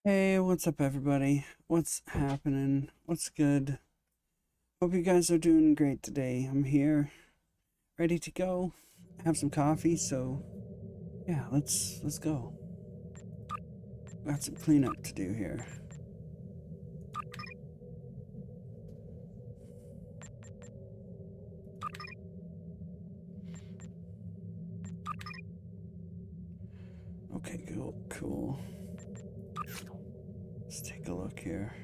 Hey, what's up, everybody? What's happening? What's good? Hope you guys are doing great today. I'm here, ready to go. Have some coffee, so yeah, let's go. Got some cleanup to do here. Okay, cool. Let's take a look here.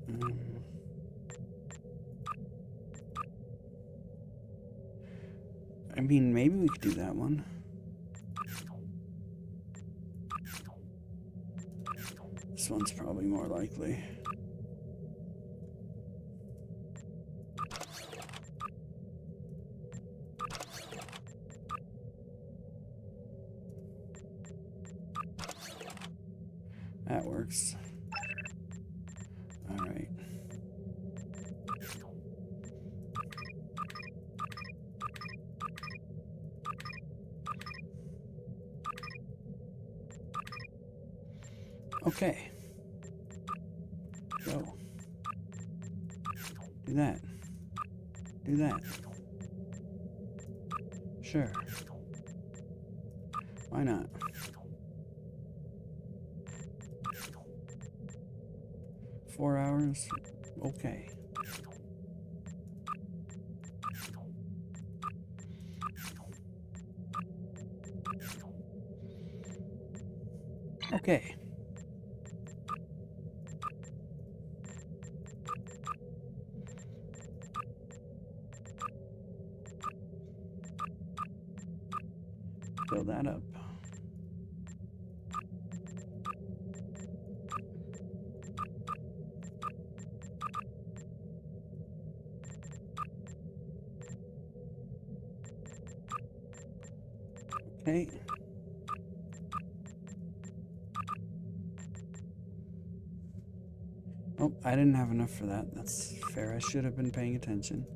Um, I mean, maybe we could do that one. This one's probably more likely. That works. All right. Okay. Go. Do that. Do that. Sure. Why not? Four hours? Okay. Okay. Fill that up. Okay. Oh, I didn't have enough for that. That's fair. I should have been paying attention.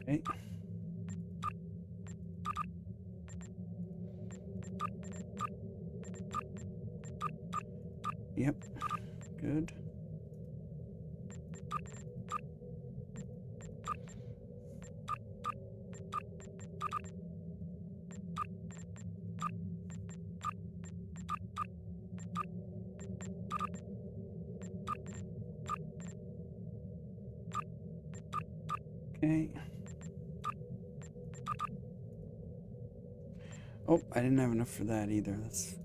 Okay. Yep. Good. Okay. Oh, I didn't have enough for that either.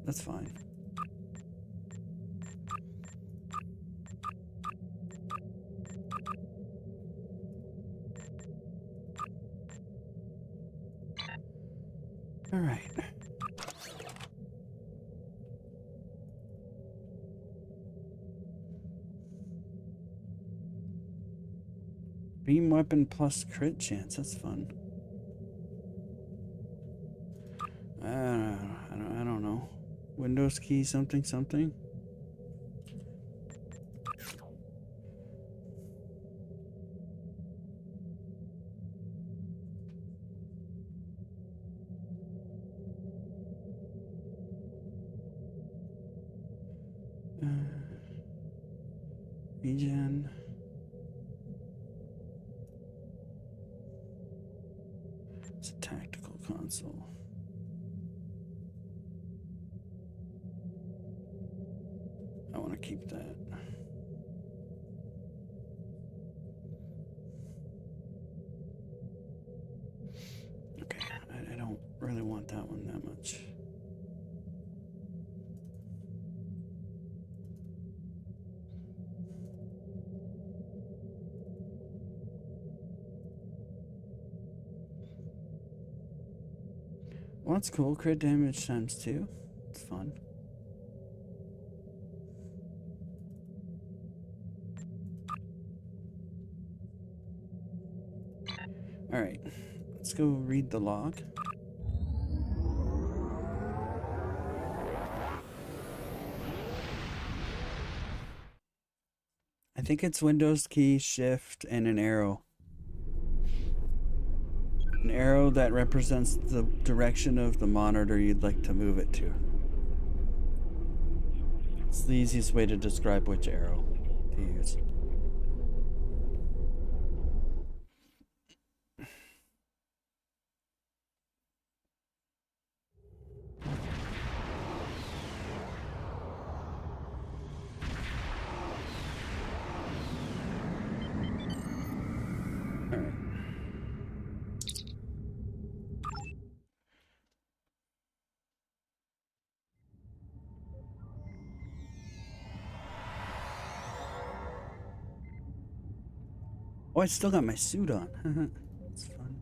That's fine. All right. Beam weapon plus crit chance. That's fun. I don't know. Windows key something something. Regen. It's a tactical console. I want to keep that. Okay, I don't really want that one that much. Well, that's cool. Crit damage times 2. It's fun. Alright, let's go read the log. I I think it's Windows key, Shift, and an arrow. An arrow that represents the direction of the monitor you'd like to move it to. It's the easiest way to describe which arrow to use. Oh, I still got my suit on. That's fun.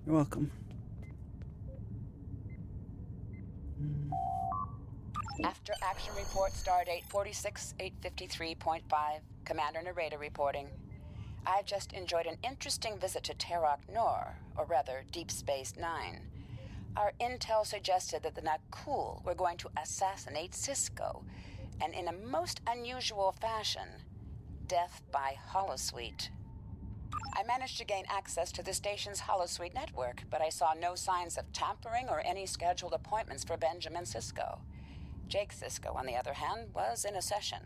You're welcome. After action report stardate 46853.5, Commander Narrator reporting. I've just enjoyed an interesting visit to Terok Nor, or rather, Deep Space Nine. Our intel suggested that the Nakul were going to assassinate Cisco, and in a most unusual fashion, death by holosuite. I managed to gain access to the station's holosuite network, but I saw no signs of tampering or any scheduled appointments for Benjamin Cisco. Jake Cisco, on the other hand, was in a session.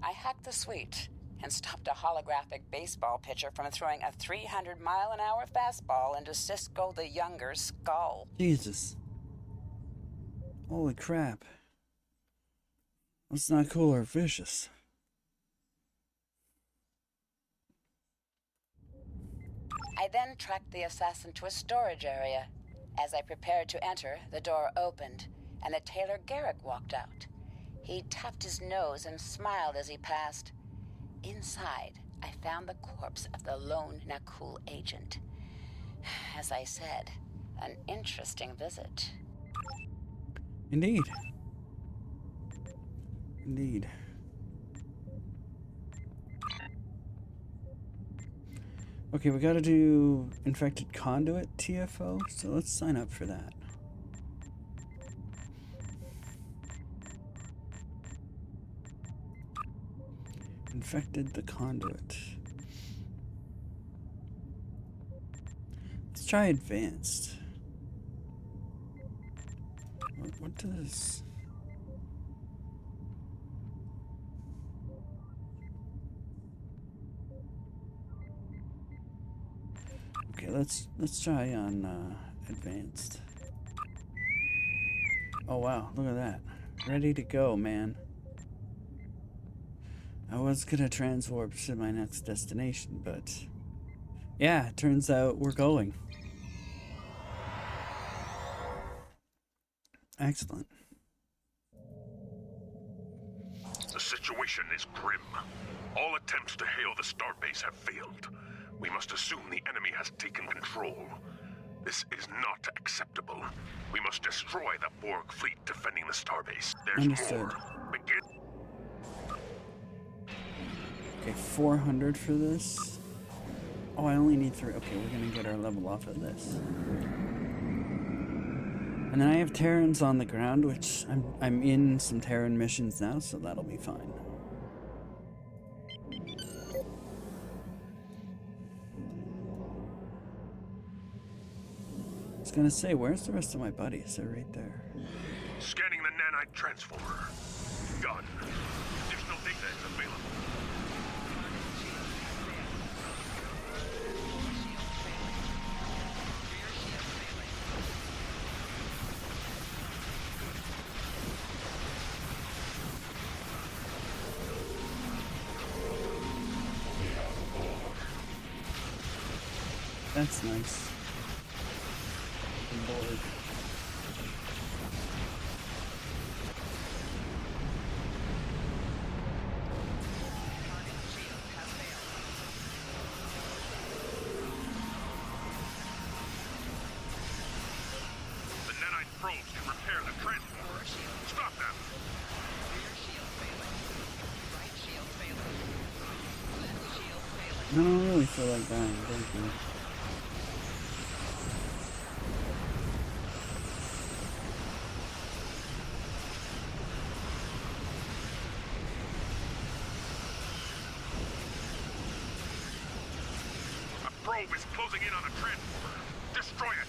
I hacked the suite and stopped a holographic baseball pitcher from throwing a 300-mile-an-hour fastball into Cisco the Younger's skull. Jesus. Holy crap. That's not cool or vicious. I then tracked the assassin to a storage area. As I prepared to enter, the door opened, and the Tailor Garrick walked out. He tapped his nose and smiled as he passed. Inside, I found the corpse of the lone Nakul agent. As I said, an interesting visit. Indeed. Indeed. Okay, we gotta do infected conduit TFO, so let's sign up for that. Infected the conduit. Let's try advanced. What does... Okay, let's try on advanced. Oh wow, look at that. Ready to go, man. I was gonna transwarp to my next destination, but yeah, it turns out we're going. Excellent. The situation is grim. All attempts to hail the starbase have failed. We must assume the enemy has taken control. This is not acceptable. We must destroy the Borg fleet defending the starbase. There's Understood. more. Begin. Okay, 400 for this. Oh, I only need 3. Okay, we're gonna get our level off of this. And then I have Terrans on the ground, which I'm in some Terran missions now, so that'll be fine. I was gonna say, where's the rest of my buddies? They're right there. Scanning the nanite transformer. Gun. Additional data is available. That's nice. Board. The nanite probes can repair the transformer. Stop them. I don't really feel like dying, thank you. probe is closing in on a transformer. Destroy it!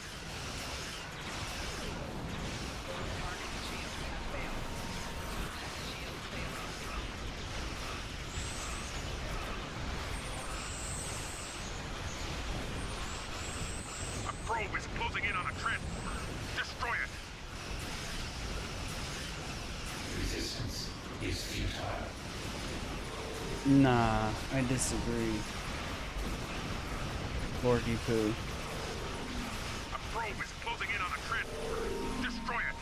A probe is closing in on a transformer. Destroy it! Resistance is futile. Nah, I disagree. Borky poo. A probe is closing in on a transformer. Destroy it!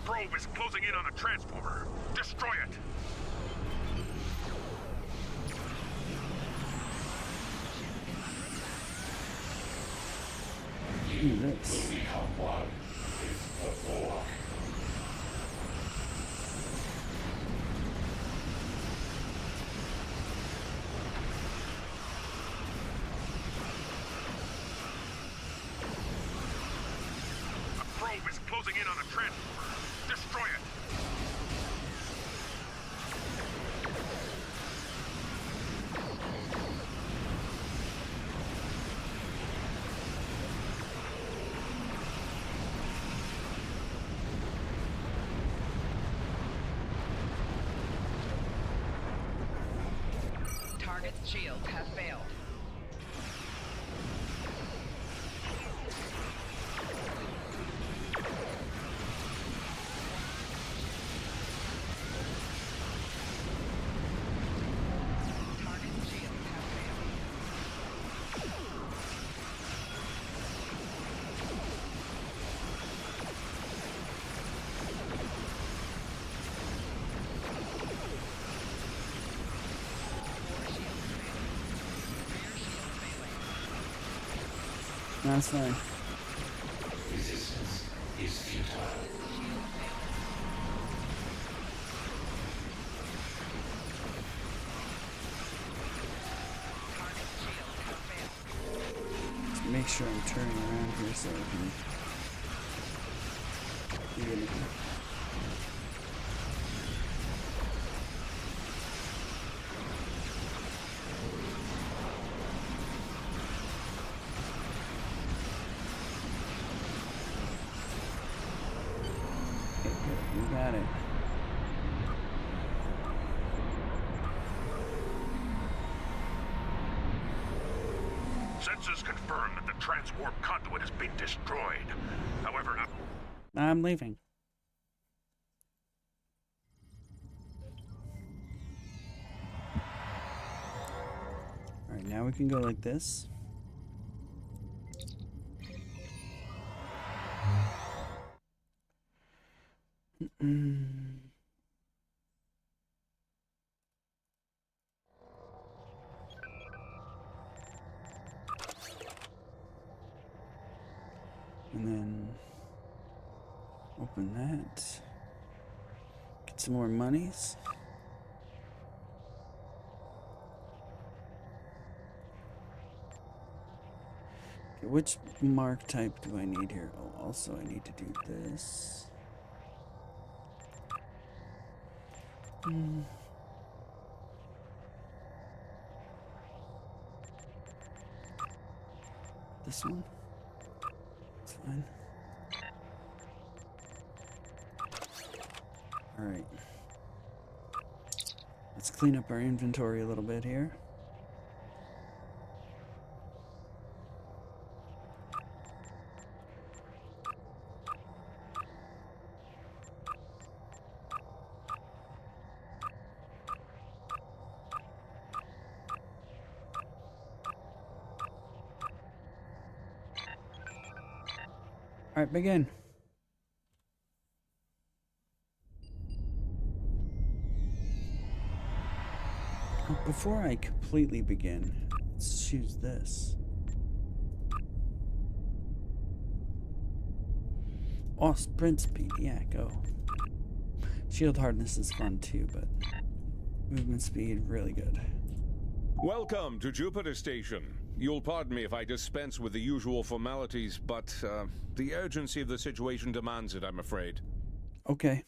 Probe is closing in on a transformer. Destroy it! This. Become one with the Void. A probe is closing in on a transformer. Destroy it! Target's shields have failed. Target's shields have failed. That's fine. Resistance is futile. Just make sure I'm turning around here so I can get it. Okay, good. We got it. Sensors confirm that the transwarp conduit has been destroyed. However, I'm leaving. Alright, now we can go like this. And then open that. Get some more monies. Okay, which mark type do I need here? Oh, also I need to do this. This one? It's fine. Alright. Let's clean up our inventory a little bit here. Alright, begin. Before I completely begin, let's choose this. Oh, sprint speed. Yeah, go. Shield hardness is fun too, but movement speed, really good. Welcome to Jupiter Station. You'll pardon me if I dispense with the usual formalities, but the urgency of the situation demands it, I'm afraid. Okay.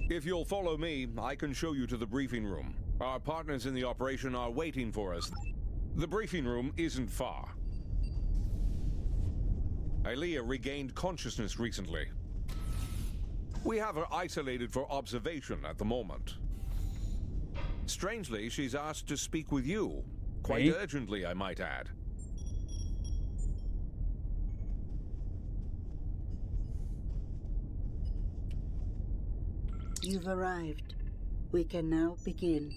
If you'll follow me, I can show you to the briefing room. Our partners in the operation are waiting for us. The briefing room isn't far. Ailea regained consciousness recently. We have her isolated for observation at the moment. Strangely, she's asked to speak with you. Quite urgently, I might add. You've arrived. We can now begin.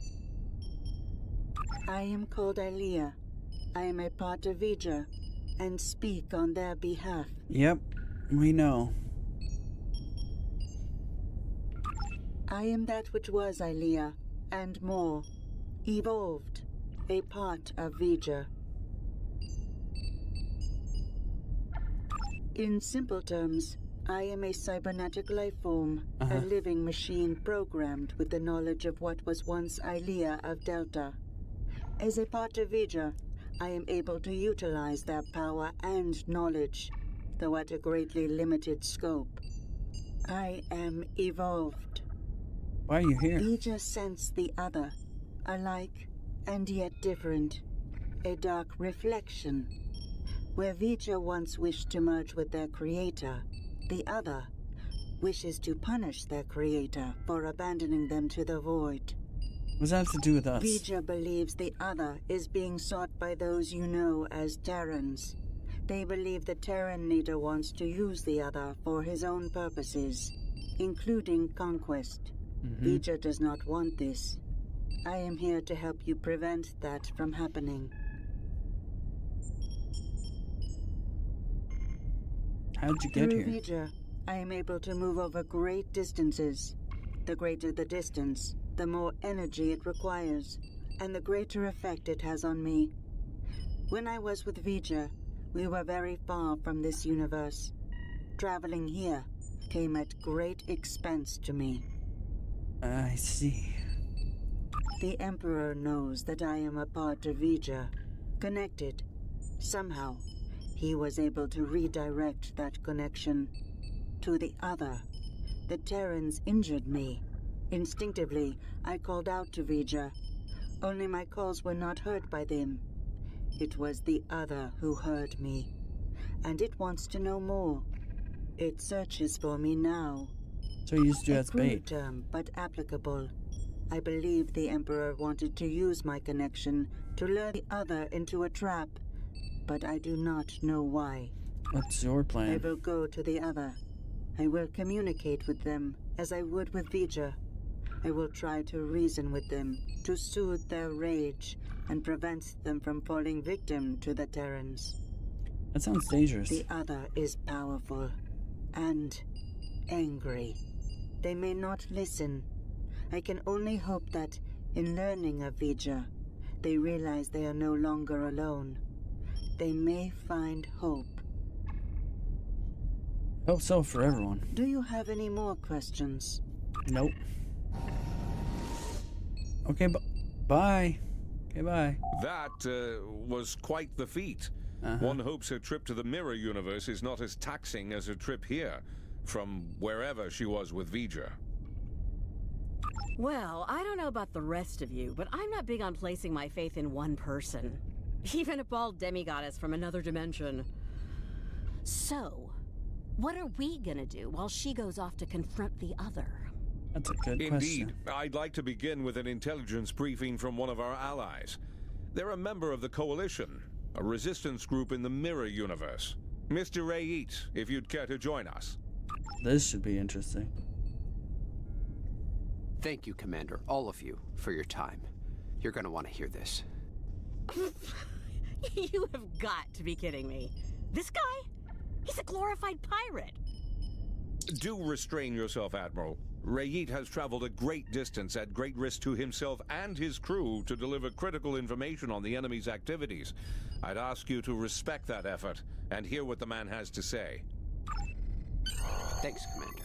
I am called Ailea. I am a part of Vija, and speak on their behalf. Yep, we know. I am that which was Ailea, and more. Evolved. A part of Vija. In simple terms, I am a cybernetic life form, a living machine programmed with the knowledge of what was once Ailea of Delta. As a part of Vija, I am able to utilize their power and knowledge, though at a greatly limited scope. I am evolved. Why are you here? Vija sense the other, alike and yet different, a dark reflection. Where Vija once wished to merge with their creator, the other wishes to punish their creator for abandoning them to the void. What does that have to do with us? Vija believes the other is being sought by those you know as Terrans. They believe the Terran leader wants to use the other for his own purposes, including conquest. Vija does not want this. I am here to help you prevent that from happening. How'd you get Through here? Vija, I am able to move over great distances. The greater the distance, the more energy it requires, and the greater effect it has on me. When I was with Vija, we were very far from this universe. Traveling here came at great expense to me. I see. The Emperor knows that I am a part of Vija, connected. Somehow, he was able to redirect that connection to the other. The Terrans injured me. Instinctively, I called out to Vija. Only my calls were not heard by them. It was the other who heard me, and it wants to know more. It searches for me now. So you used you A as crude bait. term, but applicable. I believe the Emperor wanted to use my connection to lure the other into a trap, but I do not know why. What's your I plan? will go to the other. I will communicate with them as I would with Vija. I will try to reason with them, to soothe their rage, and prevent them from falling victim to the Terrans. That sounds dangerous. The other is powerful and angry. They may not listen. I can only hope that, in learning of Vija, they realize they are no longer alone. They may find hope. Hope so for everyone. Do you have any more questions? Nope. Okay, bye. Okay, bye. That was quite the feat. One hopes her trip to the mirror universe is not as taxing as her trip here, from wherever she was with Vija. Well, I don't know about the rest of you, but I'm not big on placing my faith in one person. Even a bald demigoddess from another dimension. So, what are we gonna do while she goes off to confront the other? That's a good Indeed. question. I'd like to begin with an intelligence briefing from one of our allies. They're a member of the Coalition, a resistance group in the mirror universe. Mr. Rayit, if you'd care to join us. This should be interesting. Thank you, Commander, all of you, for your time. You're gonna want to hear this. You have got to be kidding me. This guy? He's a glorified pirate. Do restrain yourself, Admiral. Rayit has traveled a great distance at great risk to himself and his crew to deliver critical information on the enemy's activities. I'd ask you to respect that effort and hear what the man has to say. Thanks, Commander.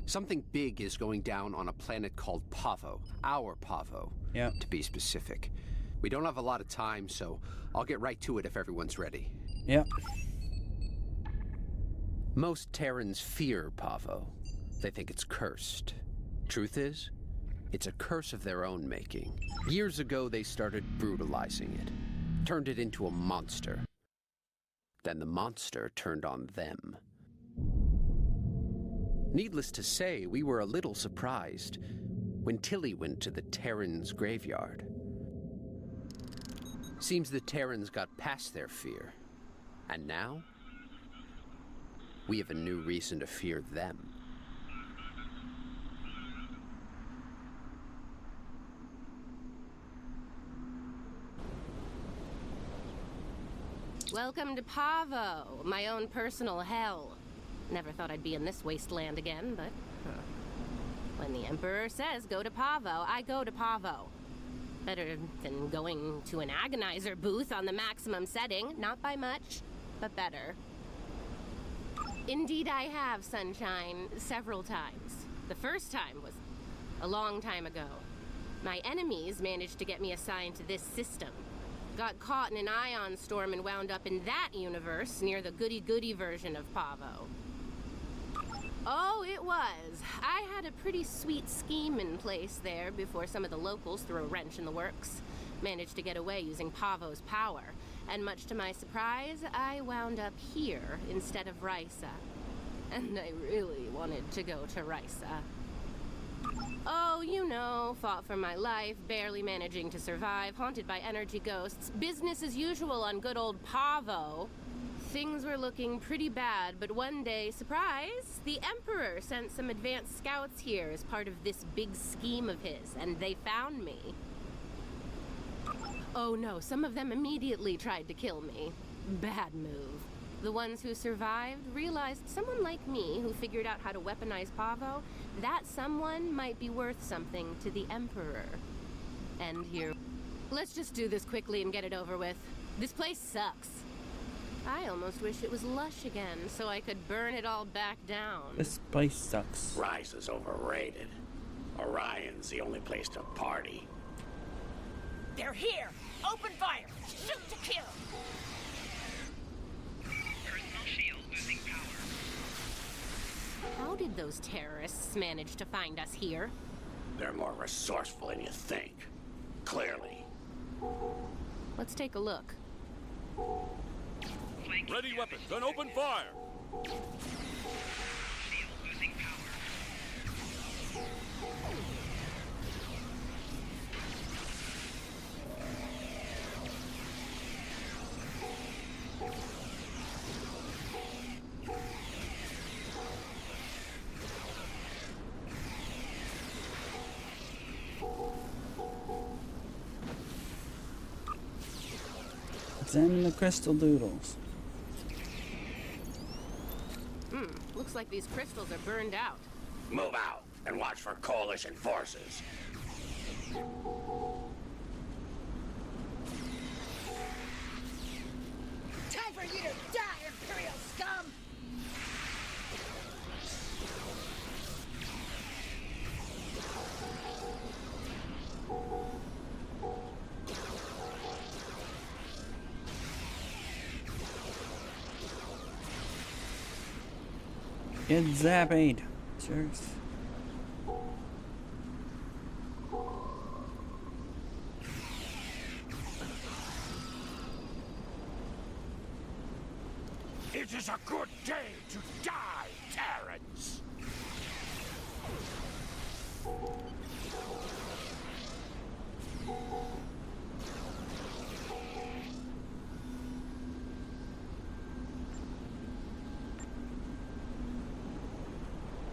Something big is going down on a planet called Pavo. Our Pavo, Yep. to be specific. We don't have a lot of time, so I'll get right to it if everyone's ready. Yep. Most Terrans fear Pavo. They think it's cursed. Truth is, it's a curse of their own making. Years ago, they started brutalizing it, turned it into a monster. Then the monster turned on them. Needless to say, we were a little surprised when Tilly went to the Terrans' graveyard. Seems the Terrans got past their fear. And now, we have a new reason to fear them. Welcome to Pavo, my own personal hell. Never thought I'd be in this wasteland again, but when the Emperor says go to Pavo, I go to Pavo. Better than going to an agonizer booth on the maximum setting. Not by much, but better. Indeed I have, Sunshine, several times. The first time was a long time ago. My enemies managed to get me assigned to this system. Got caught in an ion storm and wound up in that universe near the goody-goody version of Pavo. Oh, it was. I had a pretty sweet scheme in place there before some of the locals threw a wrench in the works. Managed to get away using Pavo's power. And much to my surprise, I wound up here instead of Risa. And I really wanted to go to Risa. Oh, you know, fought for my life, barely managing to survive, haunted by energy ghosts. Business as usual on good old Pavo. Things were looking pretty bad, but one day, surprise, the Emperor sent some advanced scouts here as part of this big scheme of his, and they found me. Oh no, some of them immediately tried to kill me. Bad move. The ones who survived realized someone like me who figured out how to weaponize Pavo, that someone might be worth something to the Emperor. And here... Let's just do this quickly and get it over with. This place sucks. I almost wish it was lush again, so I could burn it all back down. This place sucks. Rise is overrated. Orion's the only place to party. They're here! Open fire! Shoot to kill! Personal shield losing power. How did those terrorists manage to find us here? They're more resourceful than you think. Clearly. Let's take a look. Ready weapons and open fire! Shield losing power. Examine the crystal doodles. Looks like these crystals are burned out. Move out and watch for Coalition forces. Time for you to die, Imperial scum! Get zapped. Jerks. It is a good day to die, Terrans!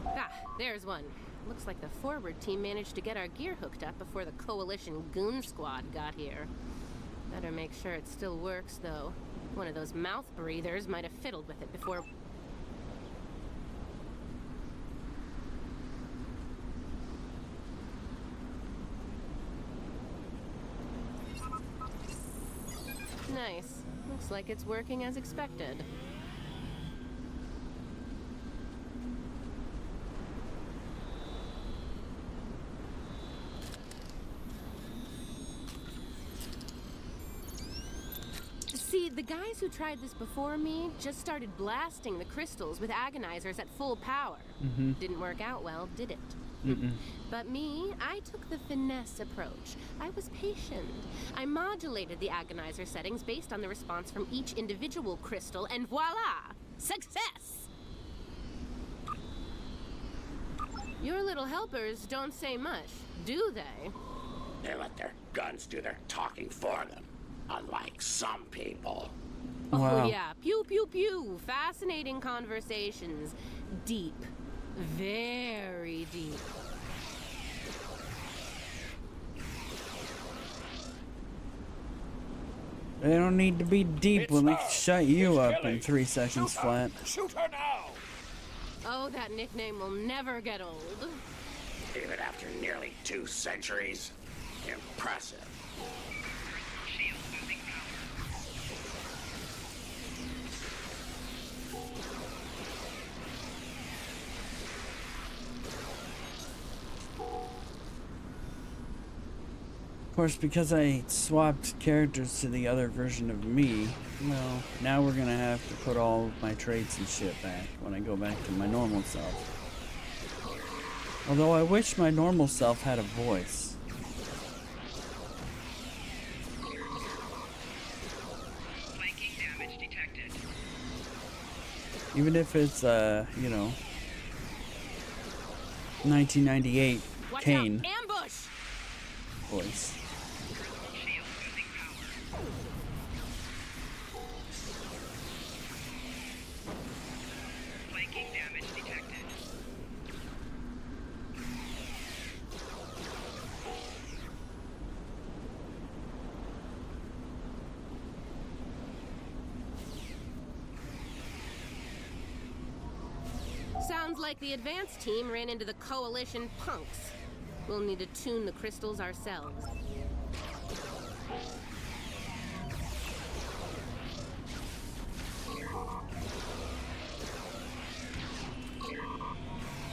Ah, there's one. Looks like the forward team managed to get our gear hooked up before the Coalition goon squad got here. Better make sure it still works, though. One of those mouth breathers might have fiddled with it before... Nice. Looks like it's working as expected. See, the guys who tried this before me just started blasting the crystals with agonizers at full power. Didn't work out well, did it? But me, I took the finesse approach. I was patient. I modulated the agonizer settings based on the response from each individual crystal, and voila! Success! Your little helpers don't say much, do they? They let their guns do their talking for them, unlike some people. Wow. Oh yeah, pew pew pew. Fascinating conversations. Deep. Very deep. They don't need to be deep It's when they her. can shut you She's up killing. in 3 seconds Shoot her. flat. Shoot her now! Oh, that nickname will never get old. Even after nearly 2 centuries. Impressive. Shield losing power. Of course, because I swapped characters to the other version of me, well, now we're gonna have to put all of my traits and shit back when I go back to my normal self. Although I wish my normal self had a voice. Flanking damage detected. Even if it's, you know, 1998 Watch Kane out! Ambush! voice. Shield losing power. Flanking damage detected. Sounds like the advanced team ran into the Coalition punks. We'll need to tune the crystals ourselves.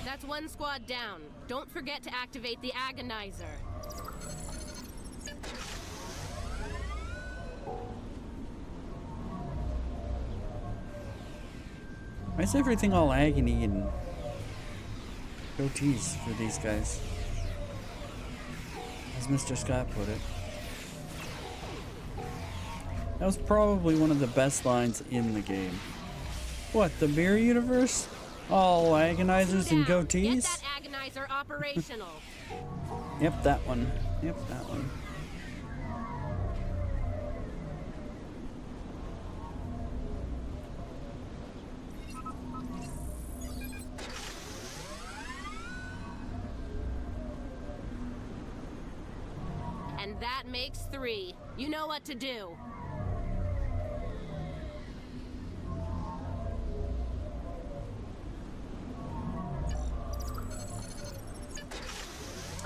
That's one squad down. Don't forget to activate the agonizer. Why is everything all agony and goatees for these guys? As Mr. Scott put it. That was probably one of the best lines in the game. What, the mirror universe? All agonizers and Down. Get goatees? that agonizer operational. Yep, that one. Yep, that one. And that makes 3. You know what to do.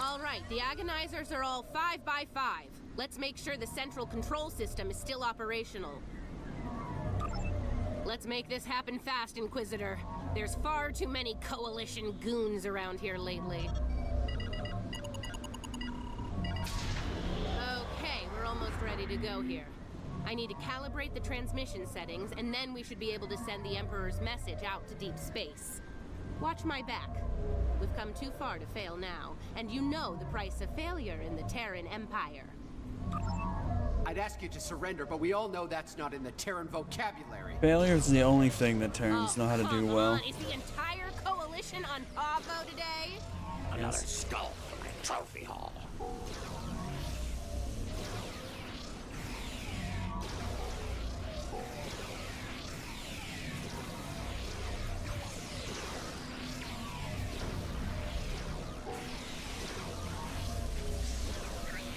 All right, the agonizers are all 5 by 5. Let's make sure the central control system is still operational. Let's make this happen fast, Inquisitor. There's far too many Coalition goons around here lately. Okay, we're almost ready to go here. I need to calibrate the transmission settings, and then we should be able to send the Emperor's message out to deep space. Watch my back. We've come too far to fail now, and you know the price of failure in the Terran Empire. I'd ask you to surrender, but we all know that's not in the Terran vocabulary. Failure is the only thing that Terrans know how to do Come well. on, is the entire coalition on Pavo today? Another Yes. skull for my trophy hall.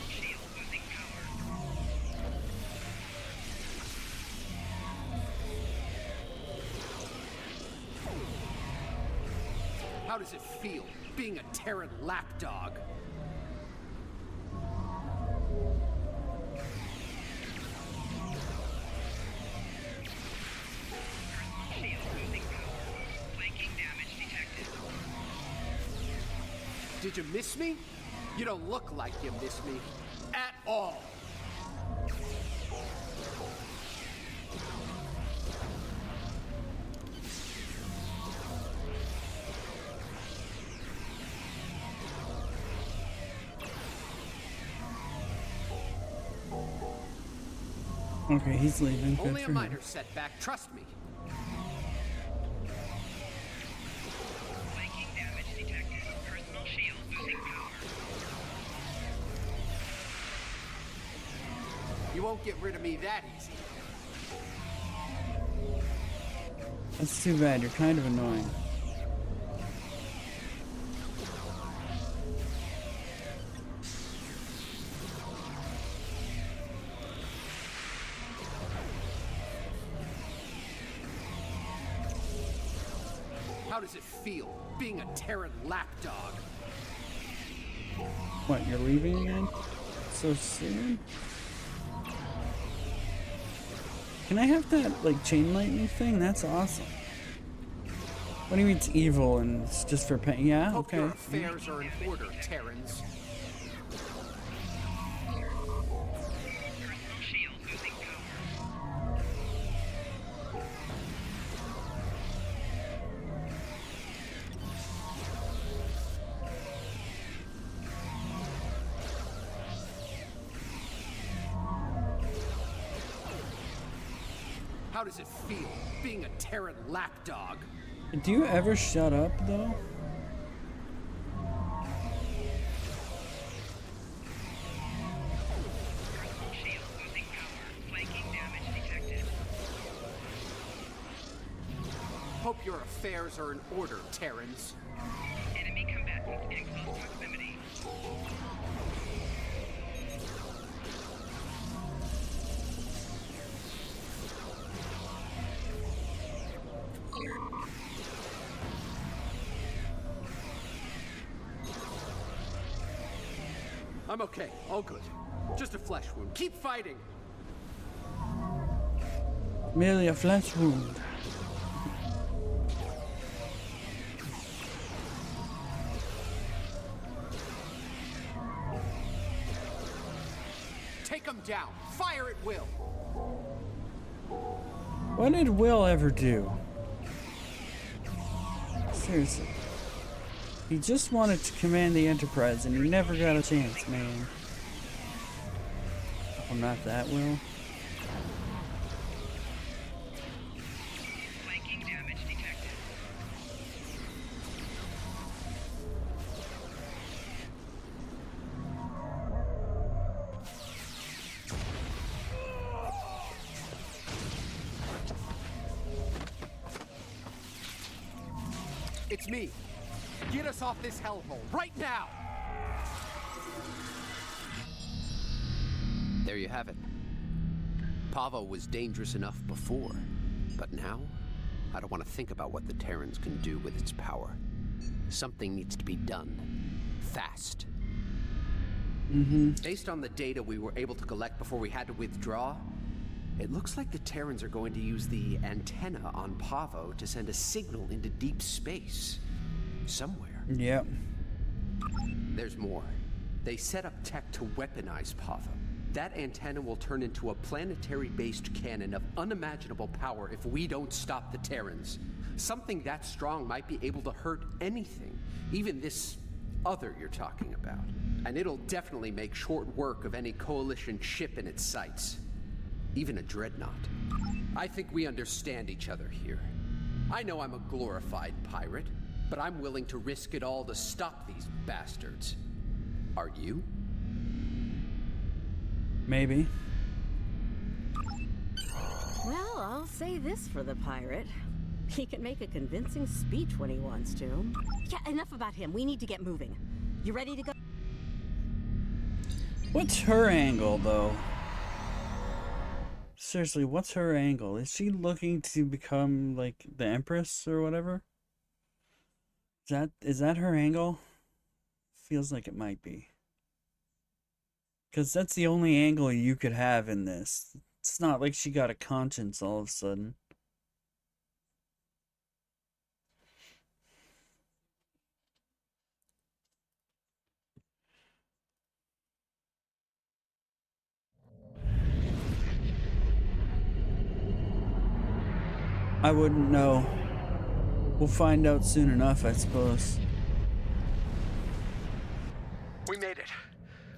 Shield losing power. How does it feel, being a Terran lapdog? Did you miss me? You don't look like you miss me. At all. Okay, he's leaving. Good Only a for him. minor setback, trust me. Flanking damage detected. Personal shield losing power. You won't get rid of me that easy. That's too bad. You're kind of annoying. How does it feel, being a Terran lapdog? What, you're leaving again? So soon? Can I have that, like, chain lightning thing? That's awesome. What do you mean it's evil and it's just for pain? Yeah, Hope okay. your affairs are in order, Terrans. Personal shield losing power. How does it feel, being a Terran lapdog? Do you ever shut up, though? Personal shield losing power. Flanking damage detected. Hope your affairs are in order, Terrans. Enemy combatant in close proximity. I'm okay, all good. Just a flesh wound. Keep fighting! Merely a flesh wound. Take him down! Fire at will! What did Will ever do? Seriously. He just wanted to command the Enterprise and he never got a chance, man. Oh, not that Will. Flanking damage detected. It's me. Get us off this hellhole, right now! There you have it. Pavo was dangerous enough before, but now, I don't want to think about what the Terrans can do with its power. Something needs to be done. Fast. Based on the data we were able to collect before we had to withdraw, it looks like the Terrans are going to use the antenna on Pavo to send a signal into deep space. Somewhere. Yep. There's more. They set up tech to weaponize Pavo. That antenna will turn into a planetary-based cannon of unimaginable power if we don't stop the Terrans. Something that strong might be able to hurt anything, even this other you're talking about. And it'll definitely make short work of any Coalition ship in its sights. Even a dreadnought. I think we understand each other here. I know I'm a glorified pirate, but I'm willing to risk it all to stop these bastards. Are you? Maybe. Well, I'll say this for the pirate. He can make a convincing speech when he wants to. Yeah, enough about him. We need to get moving. You ready to go? What's her angle, though? Seriously, what's her angle? Is she looking to become, like, the Empress or whatever? Is that her angle? Feels like it might be. Because that's the only angle you could have in this. It's not like she got a conscience all of a sudden. I wouldn't know. We'll find out soon enough, I suppose. We made it.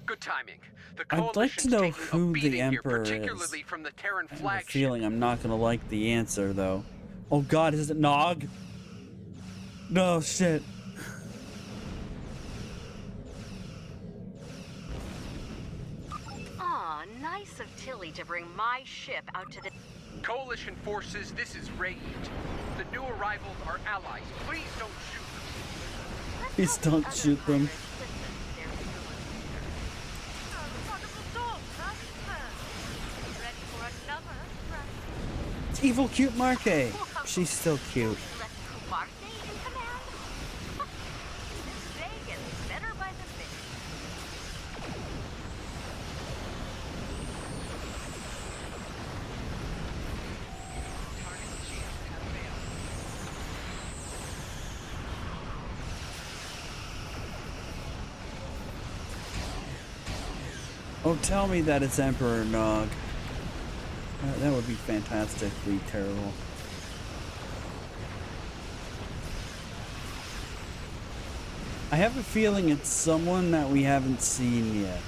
Good timing. The I'd like to coalition's know taking a who the beating here, Emperor particularly is. from the Terran I have a flagship. feeling I'm not gonna like the answer, though. Oh god, is it Nog? No, shit. Aw, nice of Tilly to bring my ship out to the... Coalition forces, this is Raid. The new arrivals are allies. Please don't shoot them. Please don't shoot them. It's evil cute Marque. She's still cute. Oh, tell me that it's Emperor Nog. That would be fantastically terrible. I have a feeling it's someone that we haven't seen yet.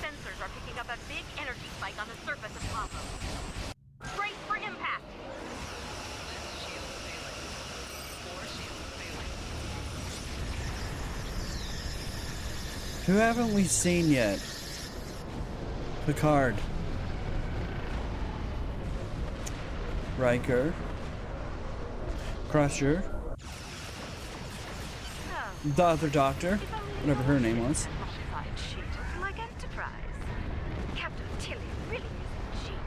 Sensors are picking up a big energy spike on the surface of Pavo. Brace for impact! Who haven't we seen yet? Picard. Riker. Crusher. The other doctor. Whatever her name was. Like Enterprise. Captain Tilly really is a genius.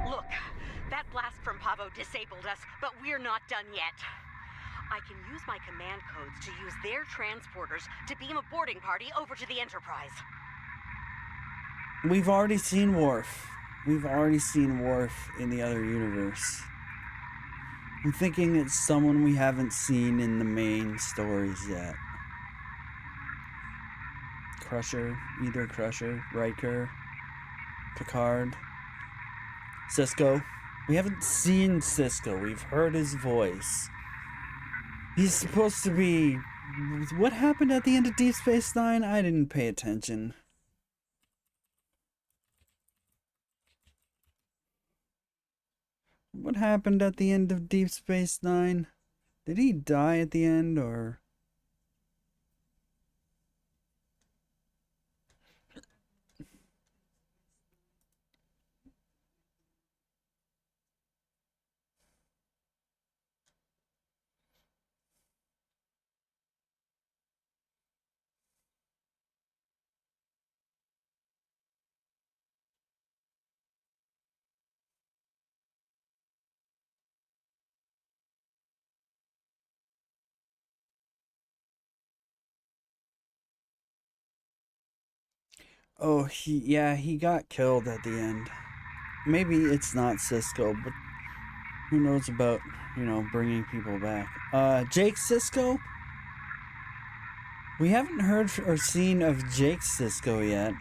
Look, that blast from Pavo disabled us, but we're not done yet. I can use my command codes to use their transporters to beam a boarding party over to the Enterprise. We've already seen Worf. We've already seen Worf in the other universe. I'm thinking it's someone we haven't seen in the main stories yet. Crusher, either Crusher, Riker, Picard, Cisco. We haven't seen Cisco. We've heard his voice. He's supposed to be... What happened at the end of Deep Space Nine? I didn't pay attention. What happened at the end of Deep Space Nine? Did he die at the end, or... Oh, he got killed at the end. Maybe it's not Cisco, but who knows about, bringing people back. Jake Sisko? We haven't heard or seen of Jake Sisko yet.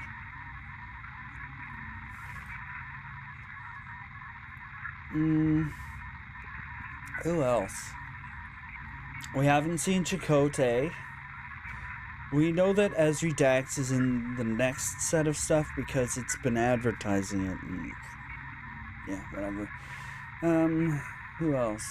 Who else? We haven't seen Chakotay. We know that Ezri Dax is in the next set of stuff because it's been advertising it. And yeah, whatever. Who else?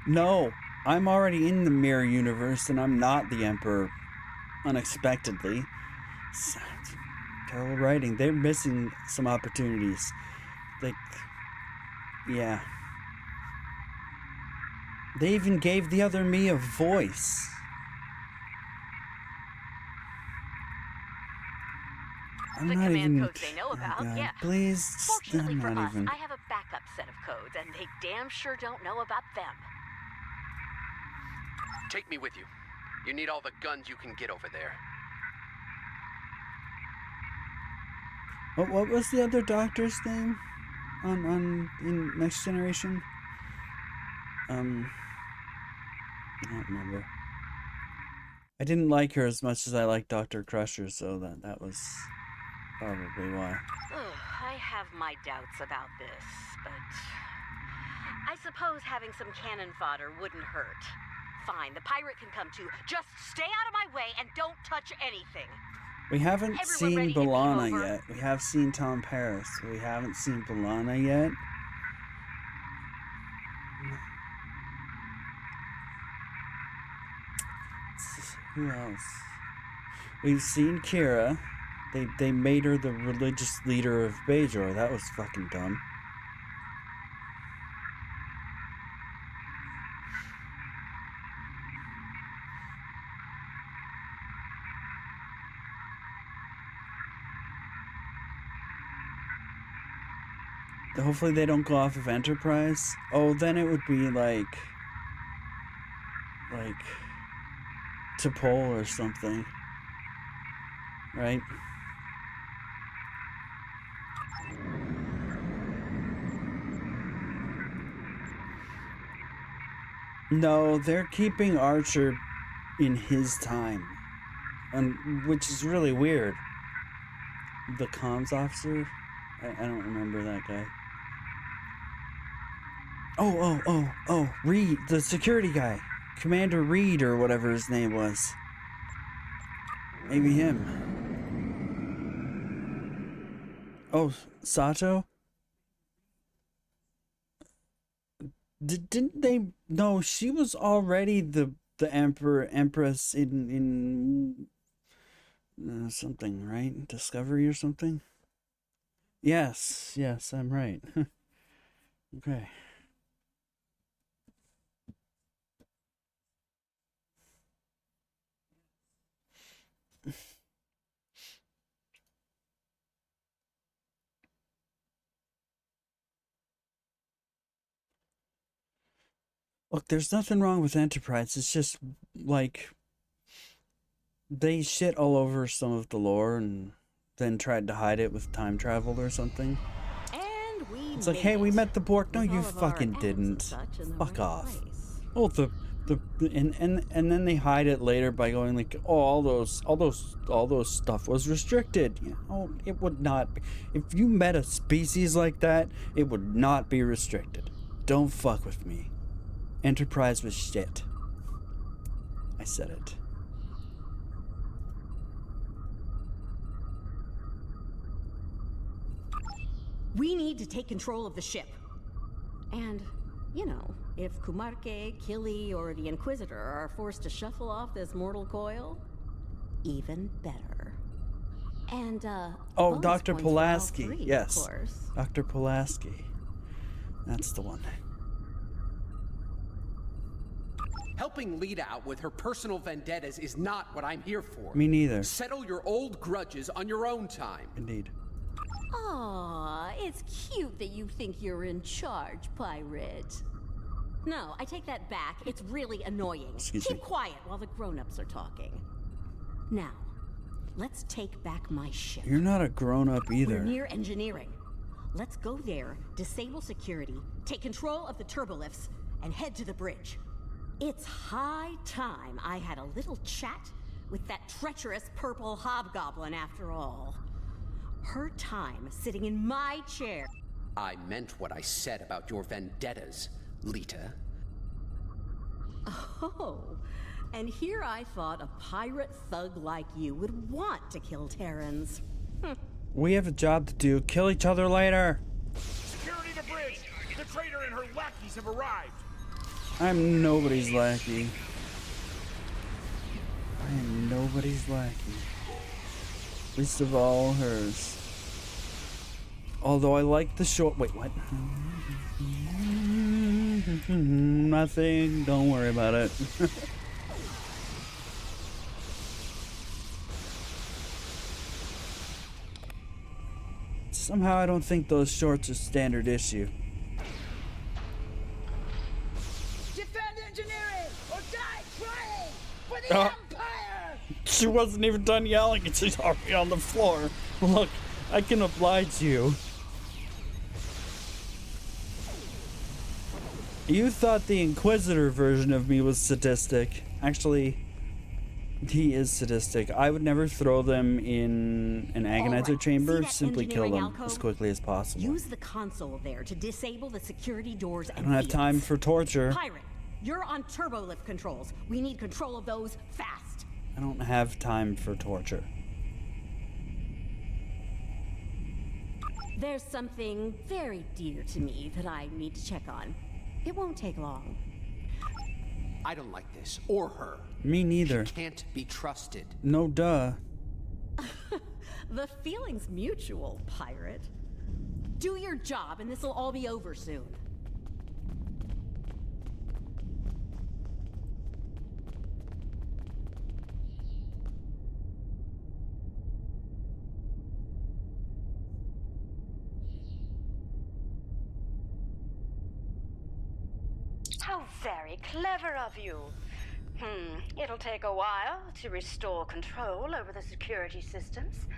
No, I'm already in the mirror universe and I'm not the Emperor. Unexpectedly. Terrible writing. They're missing some opportunities. Like, yeah. They even gave the other me a voice. I'm the not command even... codes they know about, God, yeah. please, Fortunately I'm for not us, even... I have a backup set of codes, and they damn sure don't know about them. Take me with you. You need all the guns you can get over there. What was the other doctor's name in Next Generation? I don't remember. I didn't like her as much as I liked Dr. Crusher, so that was probably why. Ugh, I have my doubts about this, but I suppose having some cannon fodder wouldn't hurt. Fine, the pirate can come too. Just stay out of my way and don't touch anything. We haven't Everyone seen B'Elanna yet. We have seen Tom Paris. We haven't seen B'Elanna yet. Who else? We've seen Kira. They made her the religious leader of Bajor. That was fucking dumb. Hopefully they don't go off of Enterprise. Oh, then it would be like T'Pol or something, right? No, they're keeping Archer in his time, which is really weird. The comms officer? I don't remember that guy. Oh, Reed, the security guy. Commander Reed or whatever his name was. Maybe him. Oh, Sato? Didn't they? No, she was already the Empress in something, right? Discovery or something? Yes, I'm right. Okay. Look, there's nothing wrong with Enterprise. It's just, like, they shit all over some of the lore and then tried to hide it with time travel or something. And It's like, hey, we met the Borg. No, you fucking didn't. Fuck off. Oh, and then they hide it later by going like, oh, all those stuff was restricted. Yeah, oh, it would not be. If you met a species like that, it would not be restricted. Don't fuck with me. Enterprise was shit. I said it. We need to take control of the ship. And, you know, if Kumarke, Killy, or the Inquisitor are forced to shuffle off this mortal coil, even better. And, oh, Dr. bonus points for all Pulaski. three, Yes. of course. Dr. Pulaski. That's the one. Helping Lita out with her personal vendettas is not what I'm here for. Me neither. Settle your old grudges on your own time. Indeed. Aw, it's cute that you think you're in charge, pirate. No, I take that back. It's really annoying. Excuse Keep me. quiet while the grown-ups are talking. Now, let's take back my ship. You're not a grown-up either. We're near engineering. Let's go there, disable security, take control of the turbolifts, and head to the bridge. It's high time I had a little chat with that treacherous purple hobgoblin after all. Her time sitting in my chair. I meant what I said about your vendettas, Lita. Oh, and here I thought a pirate thug like you would want to kill Terrans. We have a job to do. Kill each other later. Security to bridge! The traitor and her lackeys have arrived! I'm nobody's lackey. I am nobody's lackey. Least of all hers. Although I like the short. Wait, what? Nothing. Don't worry about it. Somehow I don't think those shorts are standard issue. Defend engineering or die trying for the Oh. Empire! She wasn't even done yelling and she's already on the floor. Look, I can oblige you. You thought the Inquisitor version of me was sadistic. Actually, he is sadistic. I would never throw them in an agonizer chamber. Simply kill them as quickly as possible. Use the console there to disable the security doors and I don't have time for torture. Pirate, you're on turbolift controls. We need control of those fast. I don't have time for torture. There's something very dear to me that I need to check on. It won't take long. I don't like this, or her. Me neither. She can't be trusted. No duh. The feeling's mutual, pirate. Do your job and this'll all be over soon. How very clever of you. It'll take a while to restore control over the security systems.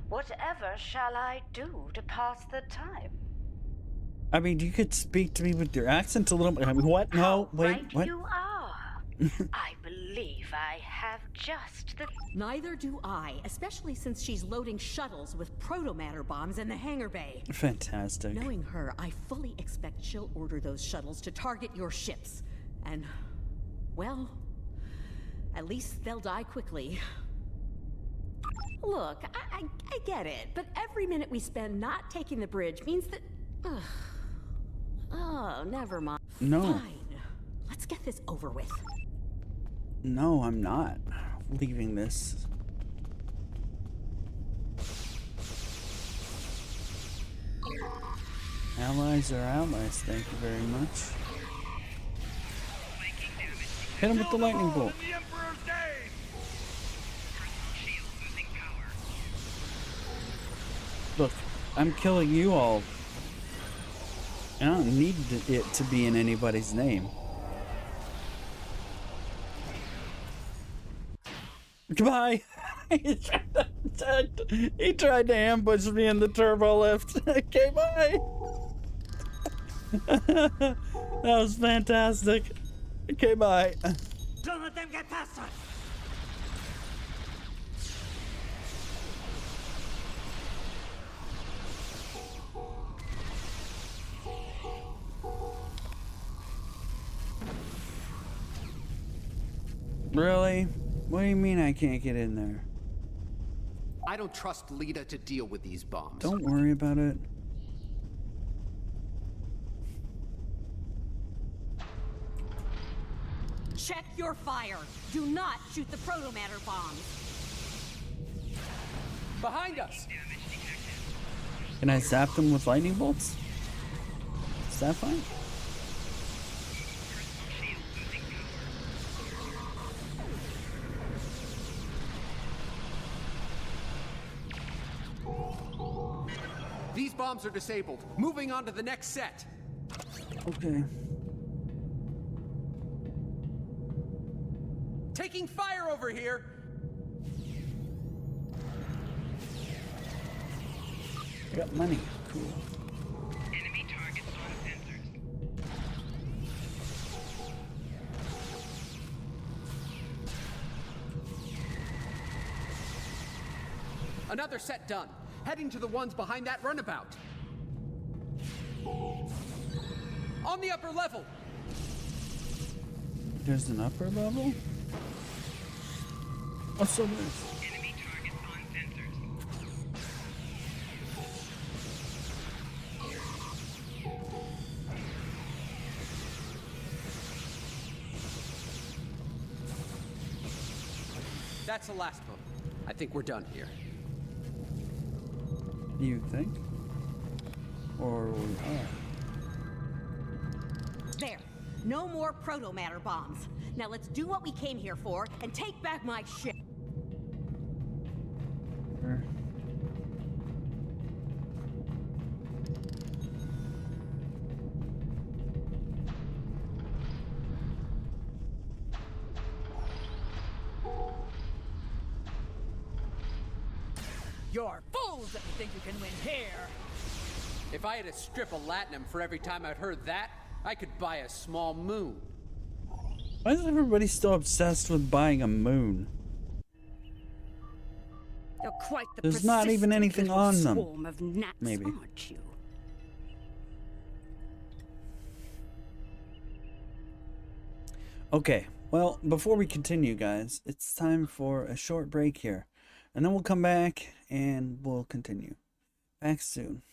Whatever shall I do to pass the time? I mean, you could speak to me with your accent a little bit. I mean, what? No, wait, Right what? you are. I believe I have just the... Neither do I, especially since she's loading shuttles with protomatter bombs in the hangar bay. Fantastic. Knowing her, I fully expect she'll order those shuttles to target your ships. And, well, at least they'll die quickly. Look, I get it, but every minute we spend not taking the bridge means that... Oh, never mind. No. Fine. Let's get this over with. No, I'm not leaving this. Allies are allies, thank you very much. Hit him with the lightning bolt. Look, I'm killing you all. I don't need it to be in anybody's name. Goodbye. He tried to ambush me in the turbo lift. Okay, bye. That was fantastic. Okay, bye. Don't let them get past us! Really? What do you mean I can't get in there? I don't trust Lita to deal with these bombs. Don't worry about it. Check your fire. Do not shoot the protomatter bombs. Behind us! Can I zap them with lightning bolts? Is that fine? These bombs are disabled. Moving on to the next set. Okay. Taking fire over here! I got money. Cool. Enemy targets on sensors. Another set done. Heading to the ones behind that runabout. On the upper level. There's an upper level? Oh, so there's... Enemy targets on sensors. That's the last of them. I think we're done here. You think? Or we are? There. No more protomatter bombs. Now let's do what we came here for and take back my ship. Sure. You're fools if you think you can win here! If I had a strip of latinum for every time I'd heard that, I could buy a small moon. Why is everybody still obsessed with buying a moon? You're quite the There's not even anything little on them. swarm of gnats, Maybe. aren't you? Okay, well, before we continue, guys, it's time for a short break here. And then we'll come back and we'll continue. Back soon.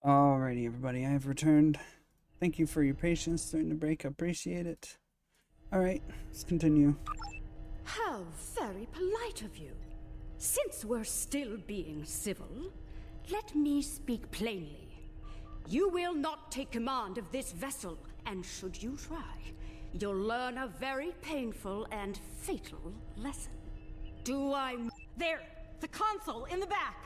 Alrighty, everybody, I have returned. Thank you for your patience during the break. I appreciate it. Alright, let's continue. How very polite of you. Since we're still being civil, let me speak plainly. You will not take command of this vessel, and should you try, you'll learn a very painful and fatal lesson. Do I... There! The console in the back!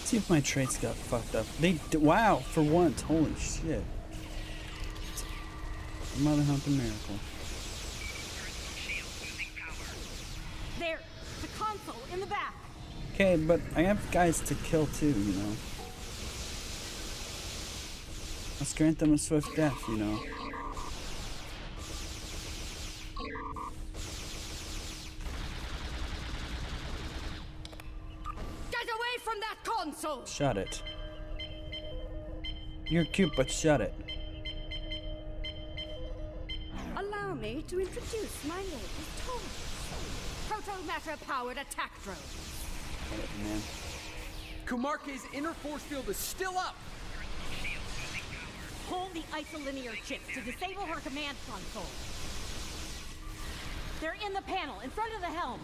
See if my traits got fucked up. Wow, for once. Holy shit. Mother humping miracle. There! The console in the back! Okay, but I have guys to kill too, you know. Let's grant them a swift death, you know. Get away from that console! Shut it. You're cute, but shut it. Allow me to introduce my latest toy. Proto-matter-powered attack drone. Whatever, man. Kumarke's inner force field is still up! Hold the isolinear chips to disable her command console. They're in the panel, in front of the helm.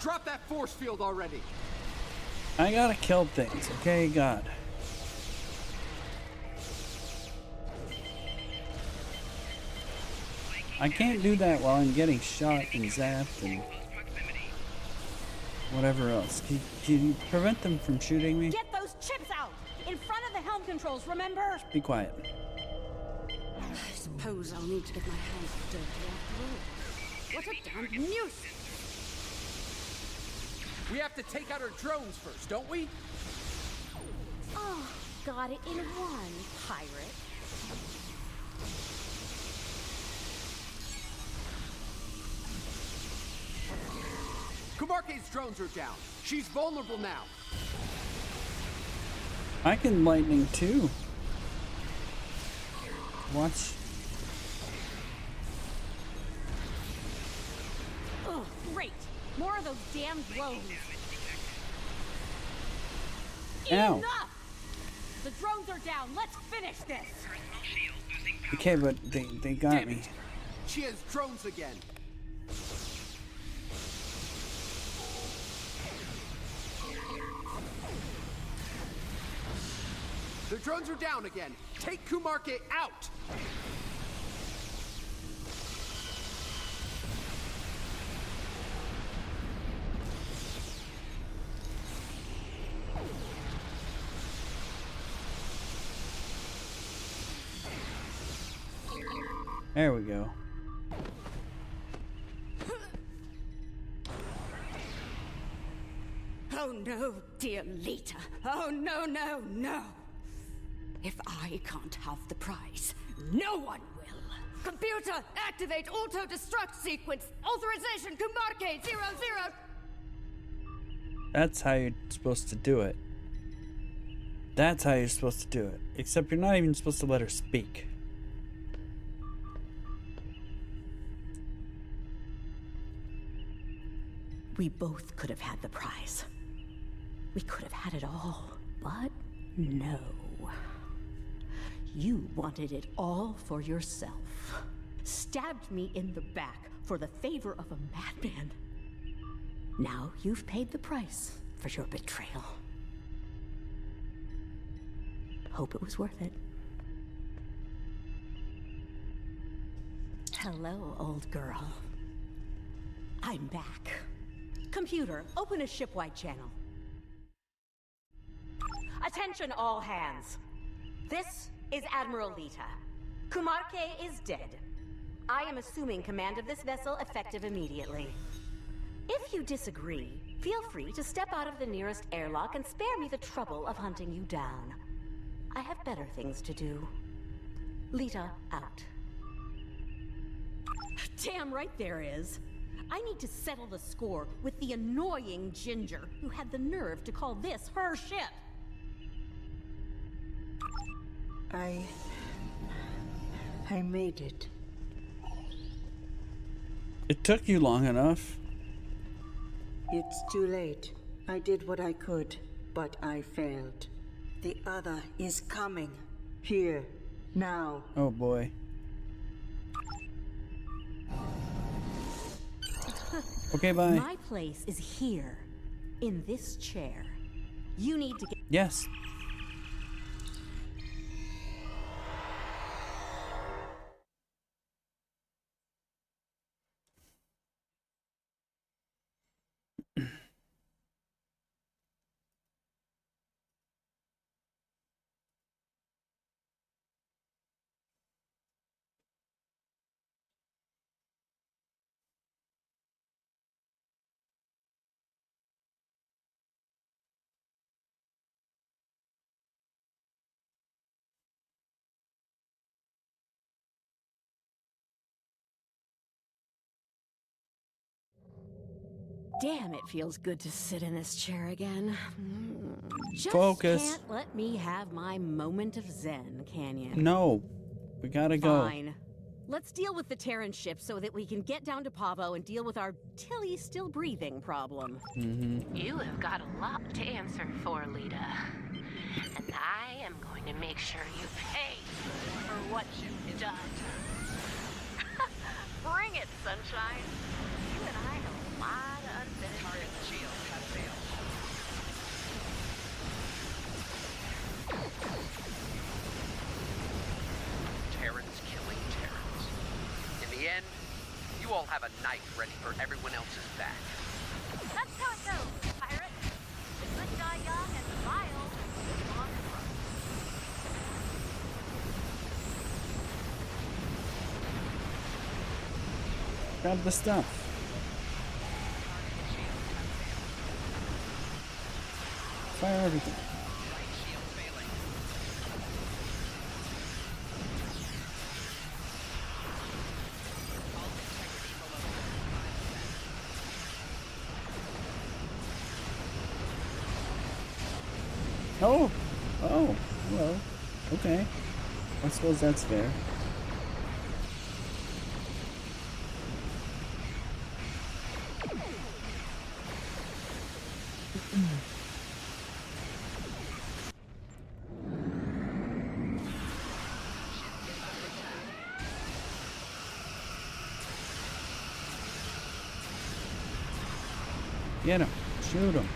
Drop that force field already! I gotta kill things, okay, God. I can't do that while I'm getting shot and zapped and whatever else. Can you prevent them from shooting me? Get those chips out! In front of the helm controls, remember? Be quiet. I suppose I'll need to get my hands dirty after all. What a damn nuisance! We have to take out our drones first, don't we? Oh, got it in one, pirate. Kumarke's drones are down. She's vulnerable now. I can lightning too. Watch. Oh, great! More of those damn drones. Ow. Enough! The drones are down. Let's finish this. Okay, but they got me. She has drones again. The drones are down again. Take Kumarke out! There we go. Oh no, dear Lita. Oh no, no, no. If I can't have the prize, no one will. Computer, activate auto-destruct sequence. Authorization Kumarke 00. That's how you're supposed to do it. That's how you're supposed to do it. Except you're not even supposed to let her speak. We both could have had the prize. We could have had it all, but no. You wanted it all for yourself. Stabbed me in the back for the favor of a madman. Now you've paid the price for your betrayal. Hope it was worth it. Hello, old girl. I'm back. Computer, open a shipwide channel. Attention all hands. This is Admiral Lita. Kumarke is dead. I am assuming command of this vessel effective immediately. If you disagree, feel free to step out of the nearest airlock and spare me the trouble of hunting you down. I have better things to do. Lita out. Damn right there is. I need to settle the score with the annoying Ginger who had the nerve to call this her ship. I made it. It took you long enough. It's too late. I did what I could, but I failed. The other is coming. Here. Now. Oh boy. Okay, bye. My place is here, in this chair. You need to get... Yes. Damn, it feels good to sit in this chair again. Just Focus. can't let me have my moment of zen, can you? No. We gotta go. Fine. Let's deal with the Terran ship so that we can get down to Pavo and deal with our Tilly still breathing problem. You have got a lot to answer for, Lita. And I am going to make sure you pay for what you've done. Bring it, sunshine. You and I have a lot of unfinished business. Terrans killing Terrans. In the end, you all have a knife ready for everyone else's back. That's how it goes, pirate. The good die young and the vile live long and grow. Grab the stuff. Fire everything. Oh! Oh! Well, okay. I suppose that's fair. Get him. Shoot him.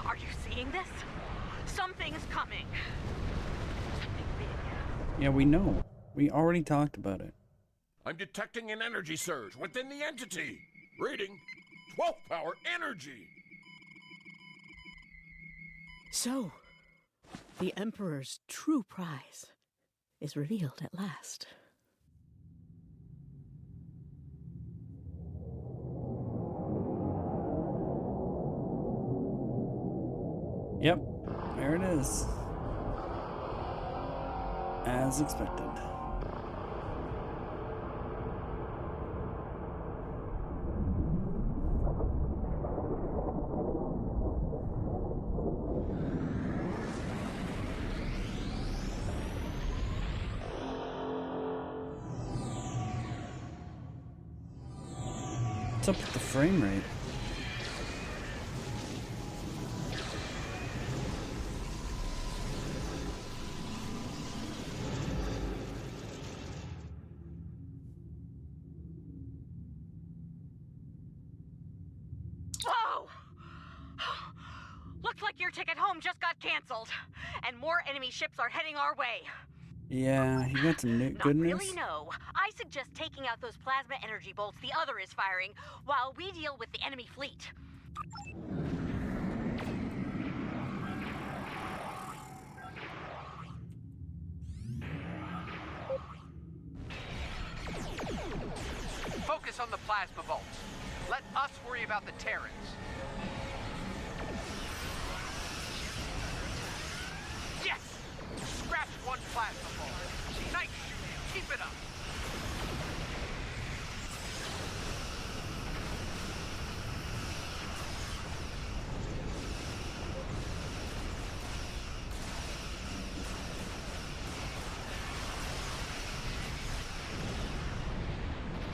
Are you seeing this? Something's coming. Something big. Yeah, we know. We already talked about it. I'm detecting an energy surge within the entity. Reading 12 power energy. So, the Emperor's true prize is revealed at last. Yep, there it is. As expected. What's up with the frame rate? Whoa! Looks like your ticket home just got canceled, and more enemy ships are heading our way. Yeah, you got some good news? Not really, no. I suggest taking out those plasma energy bolts the other is firing while we deal with the enemy fleet. Focus on the plasma bolts. Let us worry about the Terrans. Yes! Scratch one plasma bolt. Nice shooting. Keep it up.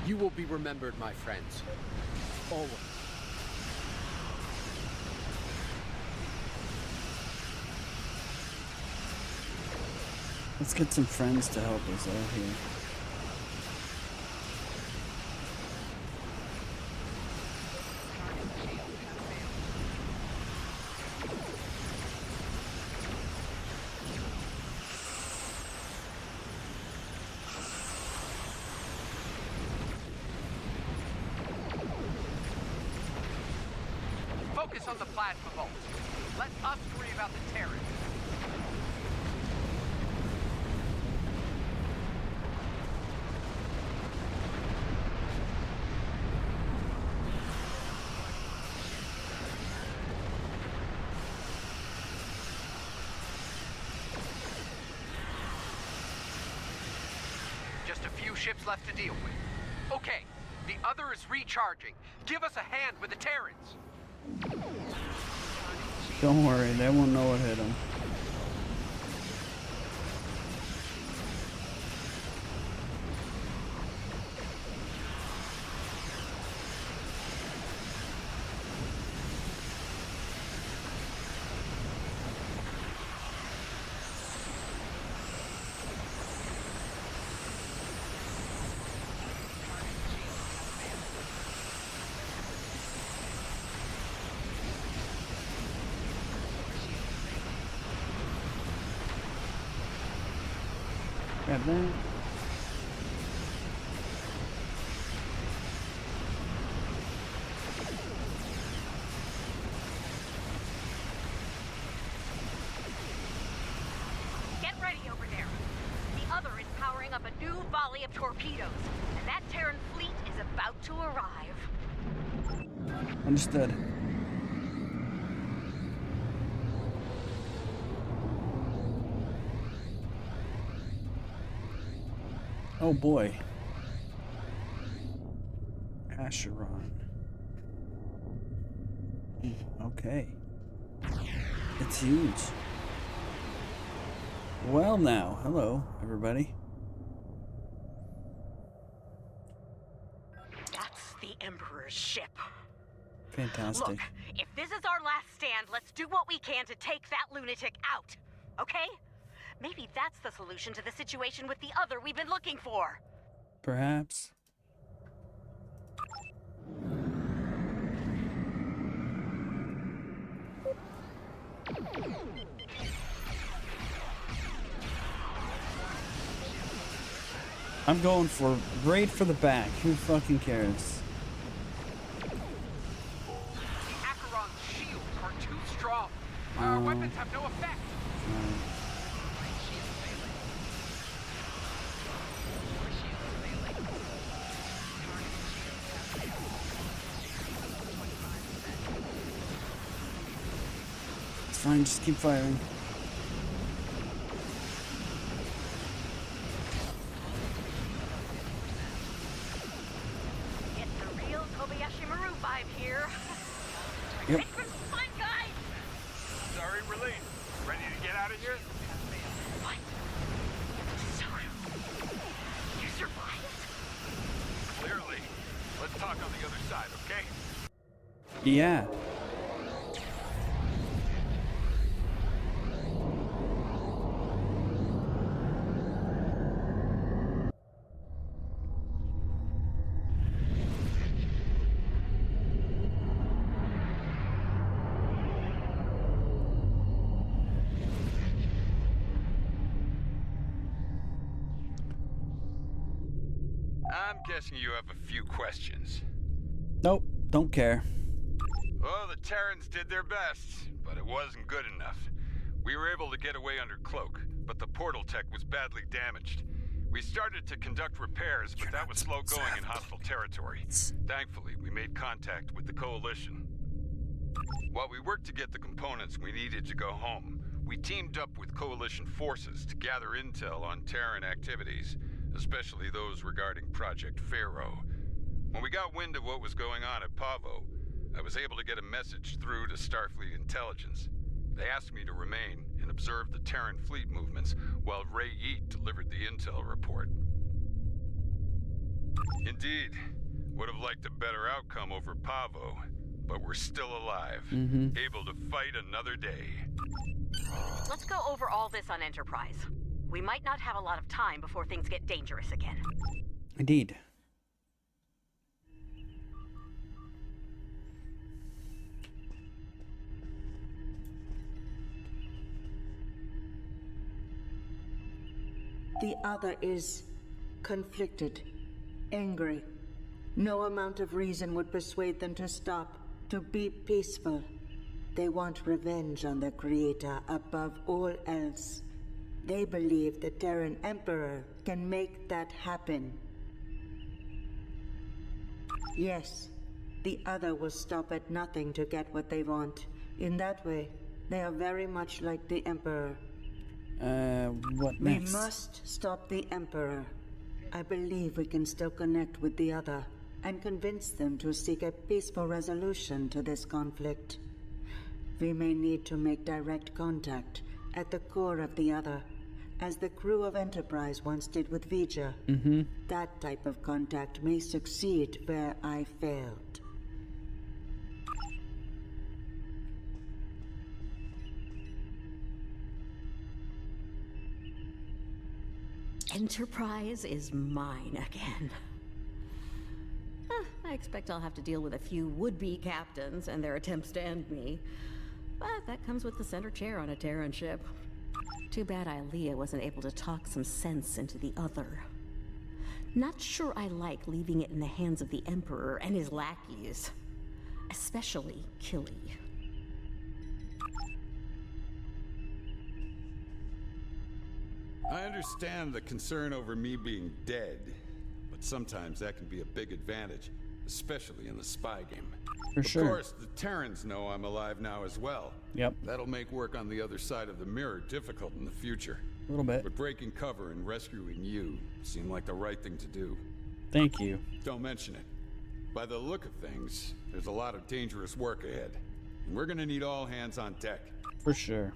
You will be remembered, my friends. Always. Let's get some friends to help us out here. Focus on the plasma bolts. Let us worry about the Terrans. Just a few ships left to deal with. Okay, the other is recharging. Give us a hand with the Terrans. Don't worry, they won't know what hit them. Grab that. Get ready over there. The other is powering up a new volley of torpedoes, and that Terran fleet is about to arrive. Understood. Oh boy. Acheron. Okay. It's huge. Well now, hello everybody. That's the Emperor's ship. Fantastic. Look, if this is our last stand, let's do what we can to take that lunatic out, okay? Maybe that's the solution to the situation with the other we've been looking for. Perhaps. I'm going for right for the back. Who fucking cares? Acheron's shields are too strong. Our weapons have no effect. It's fine, just keep firing. Getting the real Kobayashi Maru vibe here. Yep. It's been fun, guys! Sorry, we're late. Ready to get out of here? What? So, you survived? Clearly. Let's talk on the other side, okay? Yeah. I'm guessing you have a few questions. Nope, don't care. Well, the Terrans did their best, but it wasn't good enough. We were able to get away under cloak, but the portal tech was badly damaged. We started to conduct repairs, but that was slow going in hostile territory. Thankfully, we made contact with the Coalition. While we worked to get the components we needed to go home, we teamed up with Coalition forces to gather intel on Terran activities, especially those regarding Project Pharaoh. When we got wind of what was going on at Pavo, I was able to get a message through to Starfleet Intelligence. They asked me to remain and observe the Terran fleet movements while Ray Yeet delivered the intel report. Indeed, would have liked a better outcome over Pavo, but we're still alive, able to fight another day. Let's go over all this on Enterprise. We might not have a lot of time before things get dangerous again. Indeed. The other is conflicted, angry. No amount of reason would persuade them to stop, to be peaceful. They want revenge on their creator above all else. They believe the Terran Emperor can make that happen. Yes, the other will stop at nothing to get what they want. In that way, they are very much like the Emperor. What next? We must stop the Emperor. I believe we can still connect with the other and convince them to seek a peaceful resolution to this conflict. We may need to make direct contact at the core of the other, as the crew of Enterprise once did with Vija. That type of contact may succeed where I failed. Enterprise is mine again. I expect I'll have to deal with a few would-be captains and their attempts to end me. But that comes with the center chair on a Terran ship. Too bad Ilea wasn't able to talk some sense into the other. Not sure I like leaving it in the hands of the Emperor and his lackeys. Especially Killy. I understand the concern over me being dead, but sometimes that can be a big advantage, especially in the spy game. For sure. Of course, the Terrans know I'm alive now as well. Yep. That'll make work on the other side of the mirror difficult in the future. A little bit. But breaking cover and rescuing you seemed like the right thing to do. Thank you. Don't mention it. By the look of things, there's a lot of dangerous work ahead. And we're gonna need all hands on deck. For sure.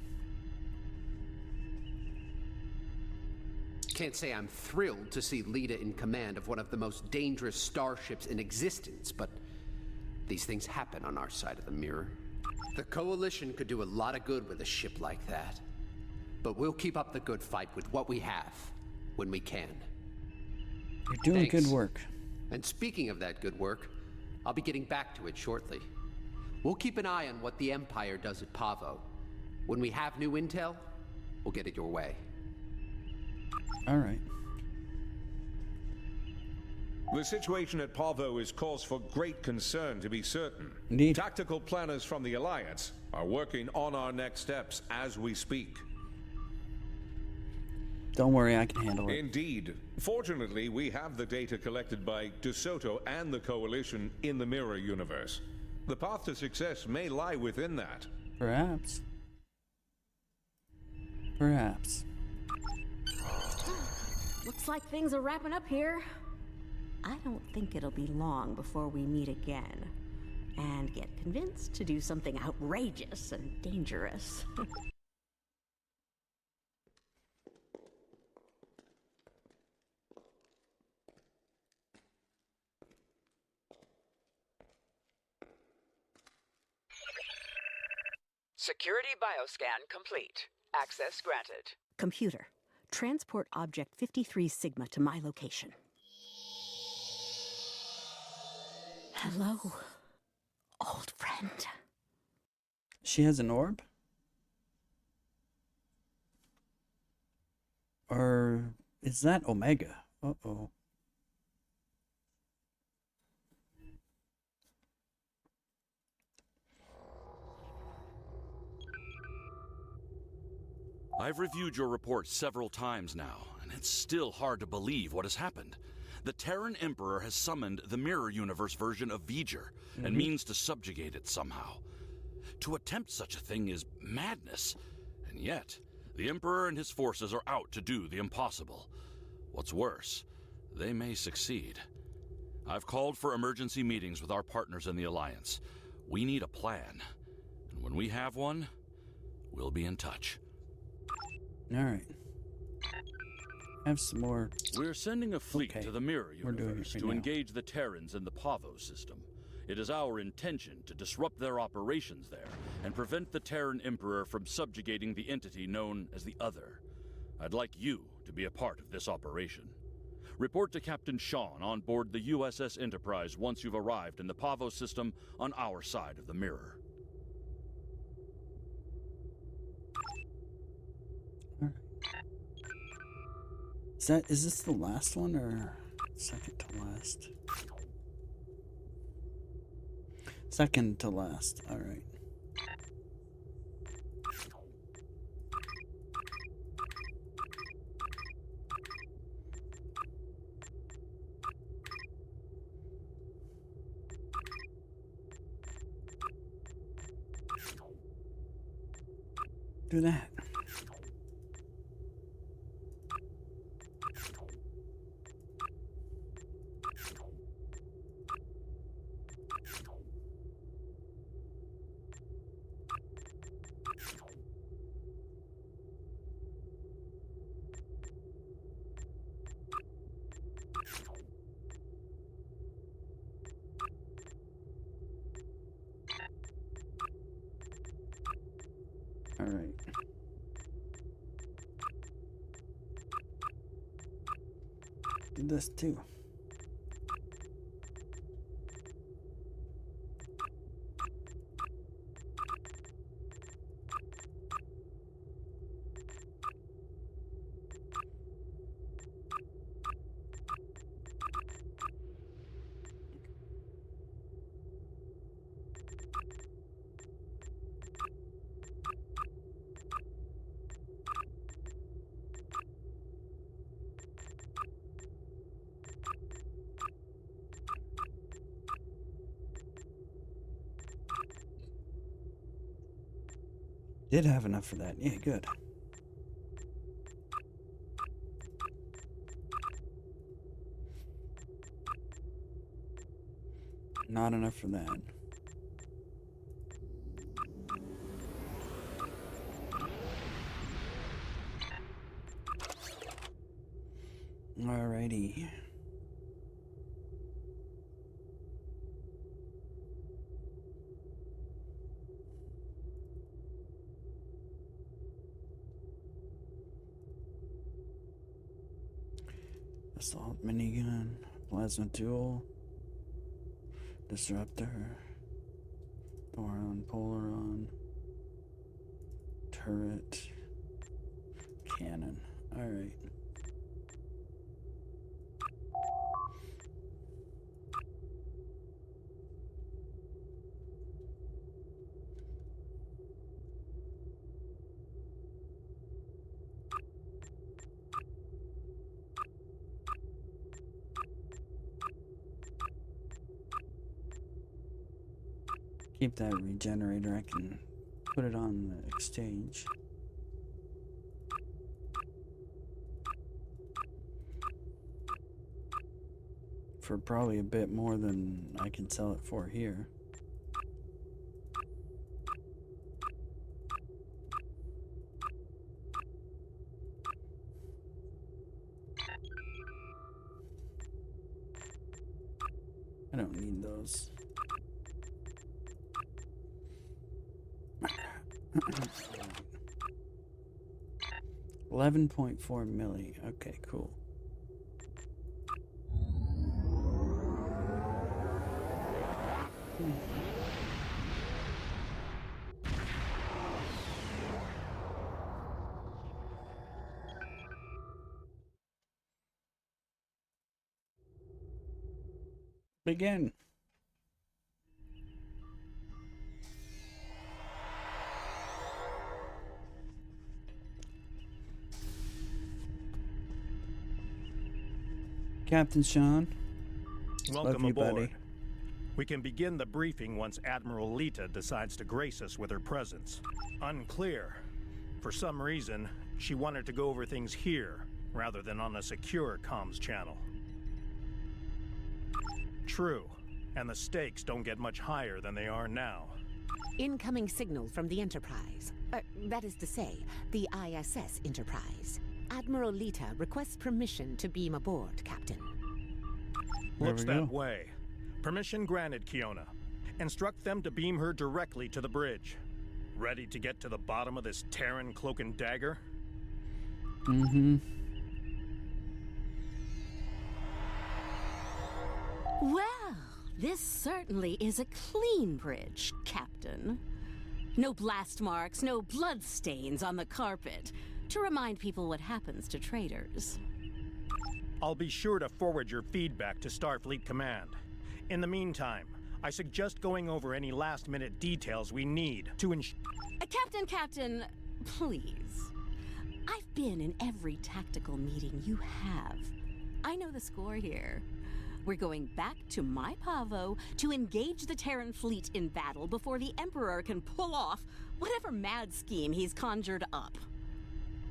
Can't say I'm thrilled to see Lita in command of one of the most dangerous starships in existence, but these things happen on our side of the mirror. The Coalition could do a lot of good with a ship like that. But we'll keep up the good fight with what we have, when we can. You're doing Thanks. good work. And speaking of that good work, I'll be getting back to it shortly. We'll keep an eye on what the Empire does at Pavo. When we have new intel, we'll get it your way. All right. The situation at Pavo is cause for great concern, to be certain. Indeed. Tactical planners from the Alliance are working on our next steps as we speak. Don't worry, I can handle it. Indeed. Fortunately, we have the data collected by DeSoto and the Coalition in the Mirror universe. The path to success may lie within that. Perhaps. Perhaps. Looks like things are wrapping up here. I don't think it'll be long before we meet again and get convinced to do something outrageous and dangerous. Security bioscan complete. Access granted. Computer, transport object 53 Sigma to my location. Hello, old friend. She has an orb? Or is that Omega? Uh-oh. I've reviewed your report several times now, and it's still hard to believe what has happened. The Terran Emperor has summoned the Mirror Universe version of Voyages and means to subjugate it somehow. To attempt such a thing is madness, and yet the Emperor and his forces are out to do the impossible. What's worse, they may succeed. I've called for emergency meetings with our partners in the Alliance. We need a plan, and when we have one, we'll be in touch. Alright. Have some more. We're sending a fleet to the Mirror Universe to now. engage the Terrans in the Pavo system. It is our intention to disrupt their operations there and prevent the Terran Emperor from subjugating the entity known as the Other. I'd like you to be a part of this operation. Report to Captain Sean on board the USS Enterprise once you've arrived in the Pavo system on our side of the mirror. Is this the last one or second to last? Second to last. All right. Do that. All right. Do this too. Did have enough for that. Yeah, good. Not enough for that. Alrighty. Assault minigun, plasma tool, disruptor, boron, polaron, turret, cannon. All right. Keep that regenerator. I can put it on the exchange. For probably a bit more than I can sell it for here. I don't need those. $11.4 million. Okay, cool. Begin. Captain Sean. Welcome you, aboard. buddy. We can begin the briefing once Admiral Lita decides to grace us with her presence. Unclear. For some reason, she wanted to go over things here, rather than on a secure comms channel. True, and the stakes don't get much higher than they are now. Incoming signal from the Enterprise. That is to say, the ISS Enterprise. Admiral Lita requests permission to beam aboard, Captain. Looks that way. Permission granted, Kiona. Instruct them to beam her directly to the bridge. Ready to get to the bottom of this Terran cloak and dagger? Mm-hmm. Well, this certainly is a clean bridge, Captain. No blast marks, no blood stains on the carpet, to remind people what happens to traitors. I'll be sure to forward your feedback to Starfleet Command. In the meantime, I suggest going over any last-minute details we need to ensure... Captain, please. I've been in every tactical meeting you have. I know the score here. We're going back to my Pavo to engage the Terran fleet in battle before the Emperor can pull off whatever mad scheme he's conjured up.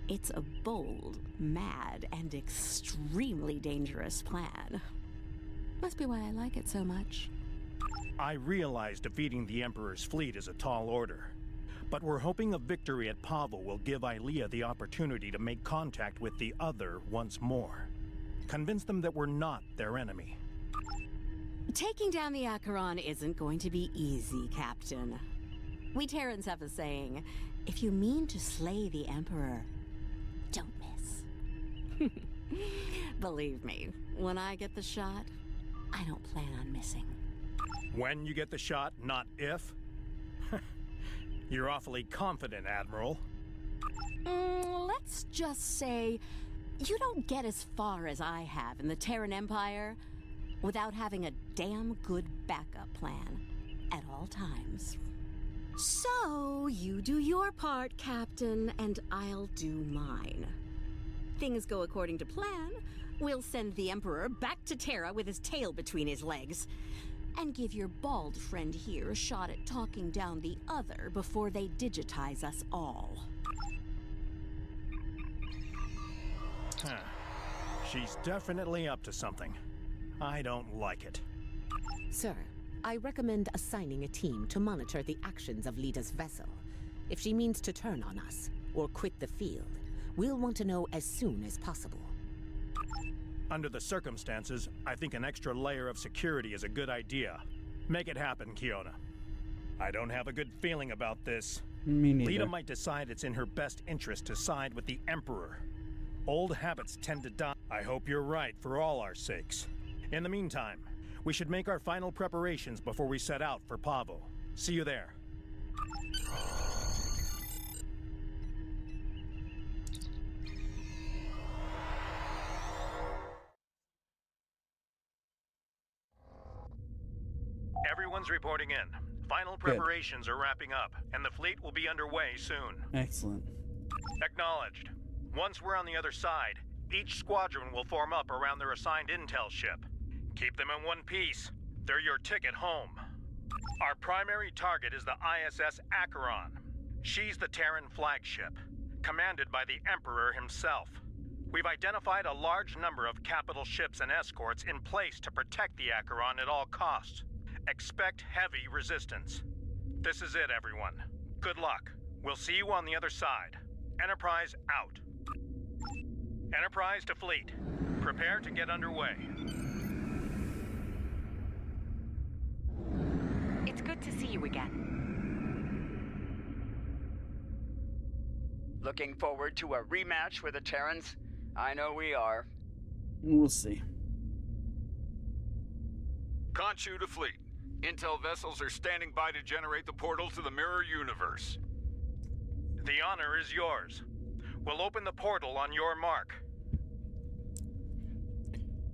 It's a bold, mad, and extremely dangerous plan. Must be why I like it so much. I realize defeating the Emperor's fleet is a tall order, but we're hoping a victory at Pavo will give Ilea the opportunity to make contact with the Other once more. Convince them that we're not their enemy. Taking down the Acheron isn't going to be easy, Captain. We Terrans have a saying, if you mean to slay the Emperor, don't miss. Believe me, when I get the shot, I don't plan on missing. When you get the shot, not if? You're awfully confident, Admiral. Let's just say you don't get as far as I have in the Terran Empire without having a damn good backup plan at all times. So, you do your part, Captain, and I'll do mine. Things go according to plan. We'll send the Emperor back to Terra with his tail between his legs, and give your bald friend here a shot at talking down the Other before they digitize us all. Huh. She's definitely up to something. I don't like it. Sir, I recommend assigning a team to monitor the actions of Lita's vessel. If she means to turn on us, or quit the field, we'll want to know as soon as possible. Under the circumstances, I think an extra layer of security is a good idea. Make it happen, Kiona. I don't have a good feeling about this. Me neither. Lita might decide it's in her best interest to side with the Emperor. Old habits tend to die. I hope you're right for all our sakes. In the meantime, we should make our final preparations before we set out for Pavo. See you there. Everyone's reporting in. Final preparations are wrapping up, and the fleet will be underway soon. Excellent. Acknowledged. Once we're on the other side, each squadron will form up around their assigned intel ship. Keep them in one piece. They're your ticket home. Our primary target is the ISS Acheron. She's the Terran flagship, commanded by the Emperor himself. We've identified a large number of capital ships and escorts in place to protect the Acheron at all costs. Expect heavy resistance. This is it, everyone. Good luck. We'll see you on the other side. Enterprise out. Enterprise to fleet. Prepare to get underway. It's good to see you again. Looking forward to a rematch with the Terrans? I know we are. We'll see. Khonshu to fleet. Intel vessels are standing by to generate the portal to the mirror universe. The honor is yours. We'll open the portal on your mark.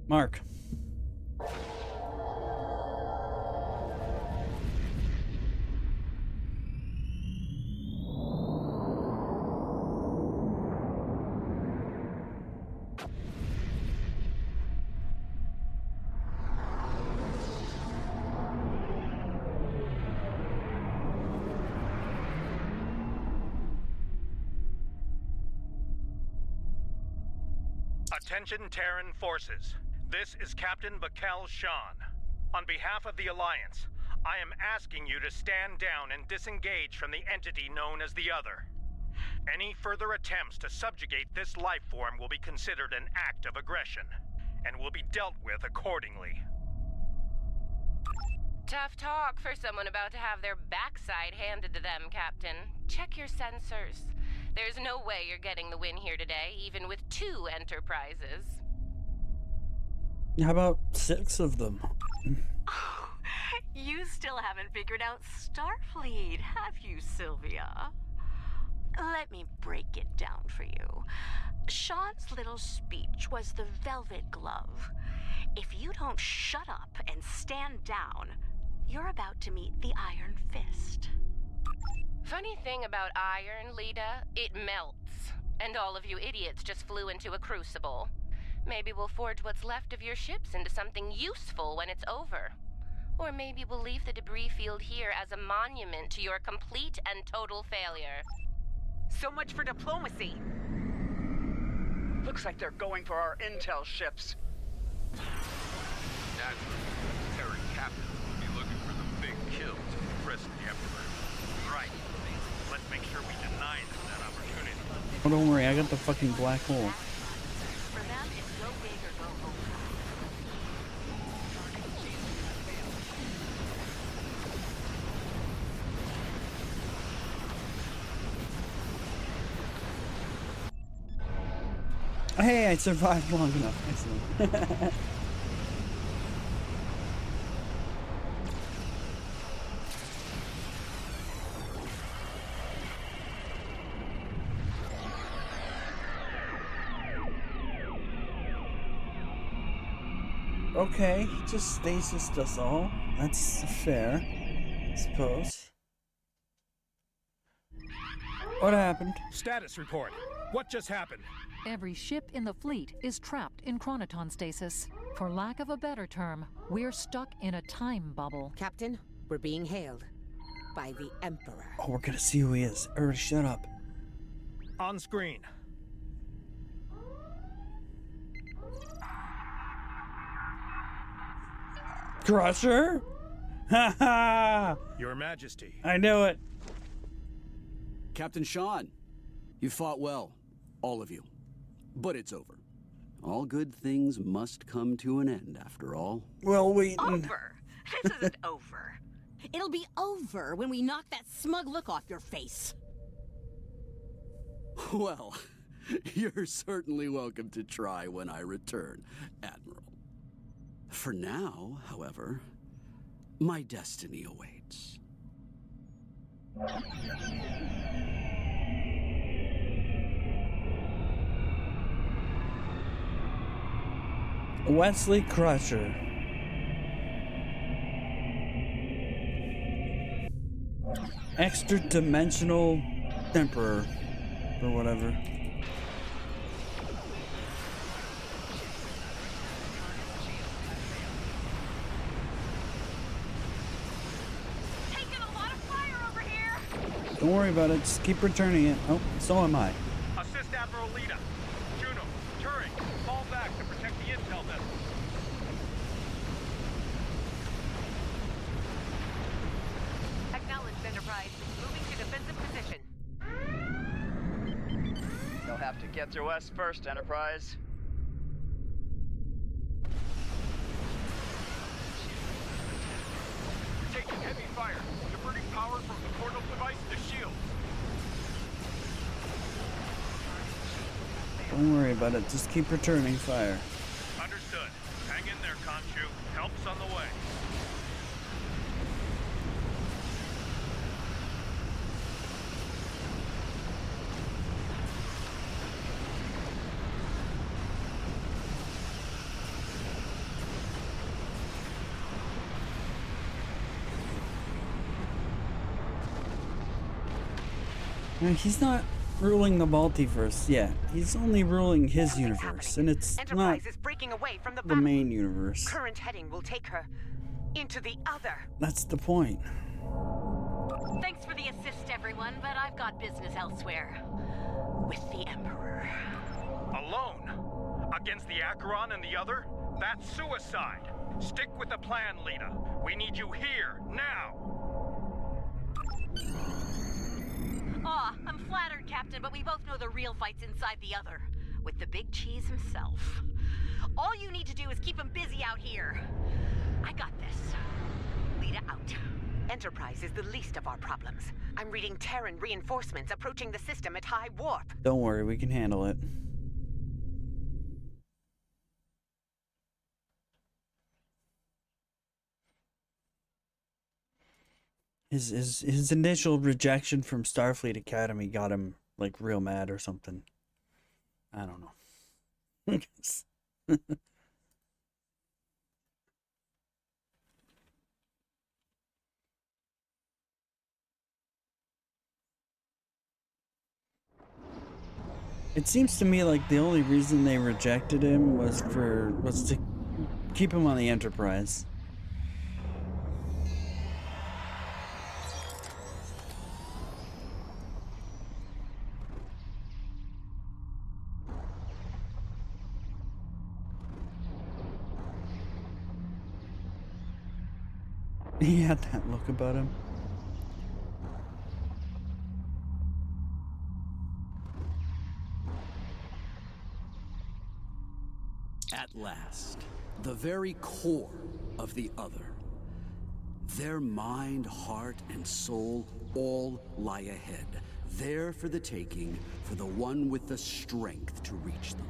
Mark. Attention Terran forces. This is Captain Bakel Shan. On behalf of the Alliance, I am asking you to stand down and disengage from the entity known as the Other. Any further attempts to subjugate this life form will be considered an act of aggression, and will be dealt with accordingly. Tough talk for someone about to have their backside handed to them, Captain. Check your sensors. There's no way you're getting the win here today, even with 2 Enterprises. How about 6 of them? You still haven't figured out Starfleet, have you, Sylvia? Let me break it down for you. Sean's little speech was the velvet glove. If you don't shut up and stand down, you're about to meet the Iron Fist. Funny thing about iron, Lita, it melts. And all of you idiots just flew into a crucible. Maybe we'll forge what's left of your ships into something useful when it's over. Or maybe we'll leave the debris field here as a monument to your complete and total failure. So much for diplomacy. Looks like they're going for our intel ships. Naturally, Terran captain will be looking for the big kill to impress the Emperor. Right. Let's make sure we deny them that opportunity. Oh, don't worry, I got the fucking black hole. For them, it's go big or go home. Hey, I survived long enough. Excellent. Okay, just stasis us all. That's fair, I suppose. What happened? Status report. What just happened? Every ship in the fleet is trapped in chronoton stasis. For lack of a better term, we're stuck in a time bubble. Captain, we're being hailed by the Emperor. Oh, we're gonna see who he is. Everybody shut up. On screen. Crusher? Ha ha! Your Majesty. I knew it. Captain Sean, you fought well. All of you. But it's over. All good things must come to an end, after all. Well, wait. Over? This isn't over. It'll be over when we knock that smug look off your face. Well, you're certainly welcome to try when I return, Admiral. For now, however, my destiny awaits. Wesley Crusher. Extra-dimensional Emperor. Or whatever. Taking a lot of fire over here. Don't worry about it. Just keep returning it. Oh, so am I. Assist Admiral Lita. Juno, Turing, fall back to protect the intel vessel. Acknowledged, Enterprise. Moving to defensive position. They'll have to get through us first, Enterprise. Taking heavy fire, diverting power from the portal device to shields. Don't worry about it. Just keep returning fire. Understood. Hang in there, Khonshu. Help's on the way. Now, he's not ruling the multiverse yet. He's only ruling his universe, and it's Enterprise not is breaking away from the main universe. Current heading will take her into the other. That's the point. Thanks for the assist, everyone, but I've got business elsewhere. With the Emperor. Alone? Against the Acheron and the other? That's suicide. Stick with the plan, Lita. We need you here, now. Aw, I'm flattered, Captain, but we both know the real fight's inside the other. With the big cheese himself. All you need to do is keep him busy out here. I got this. Lita out. Enterprise is the least of our problems. I'm reading Terran reinforcements approaching the system at high warp. Don't worry, we can handle it. His initial rejection from Starfleet Academy got him like real mad or something. I don't know. It seems to me like the only reason they rejected him was to keep him on the Enterprise. He had that look about him. At last, the very core of the other. Their mind, heart, and soul all lie ahead, there for the taking, for the one with the strength to reach them.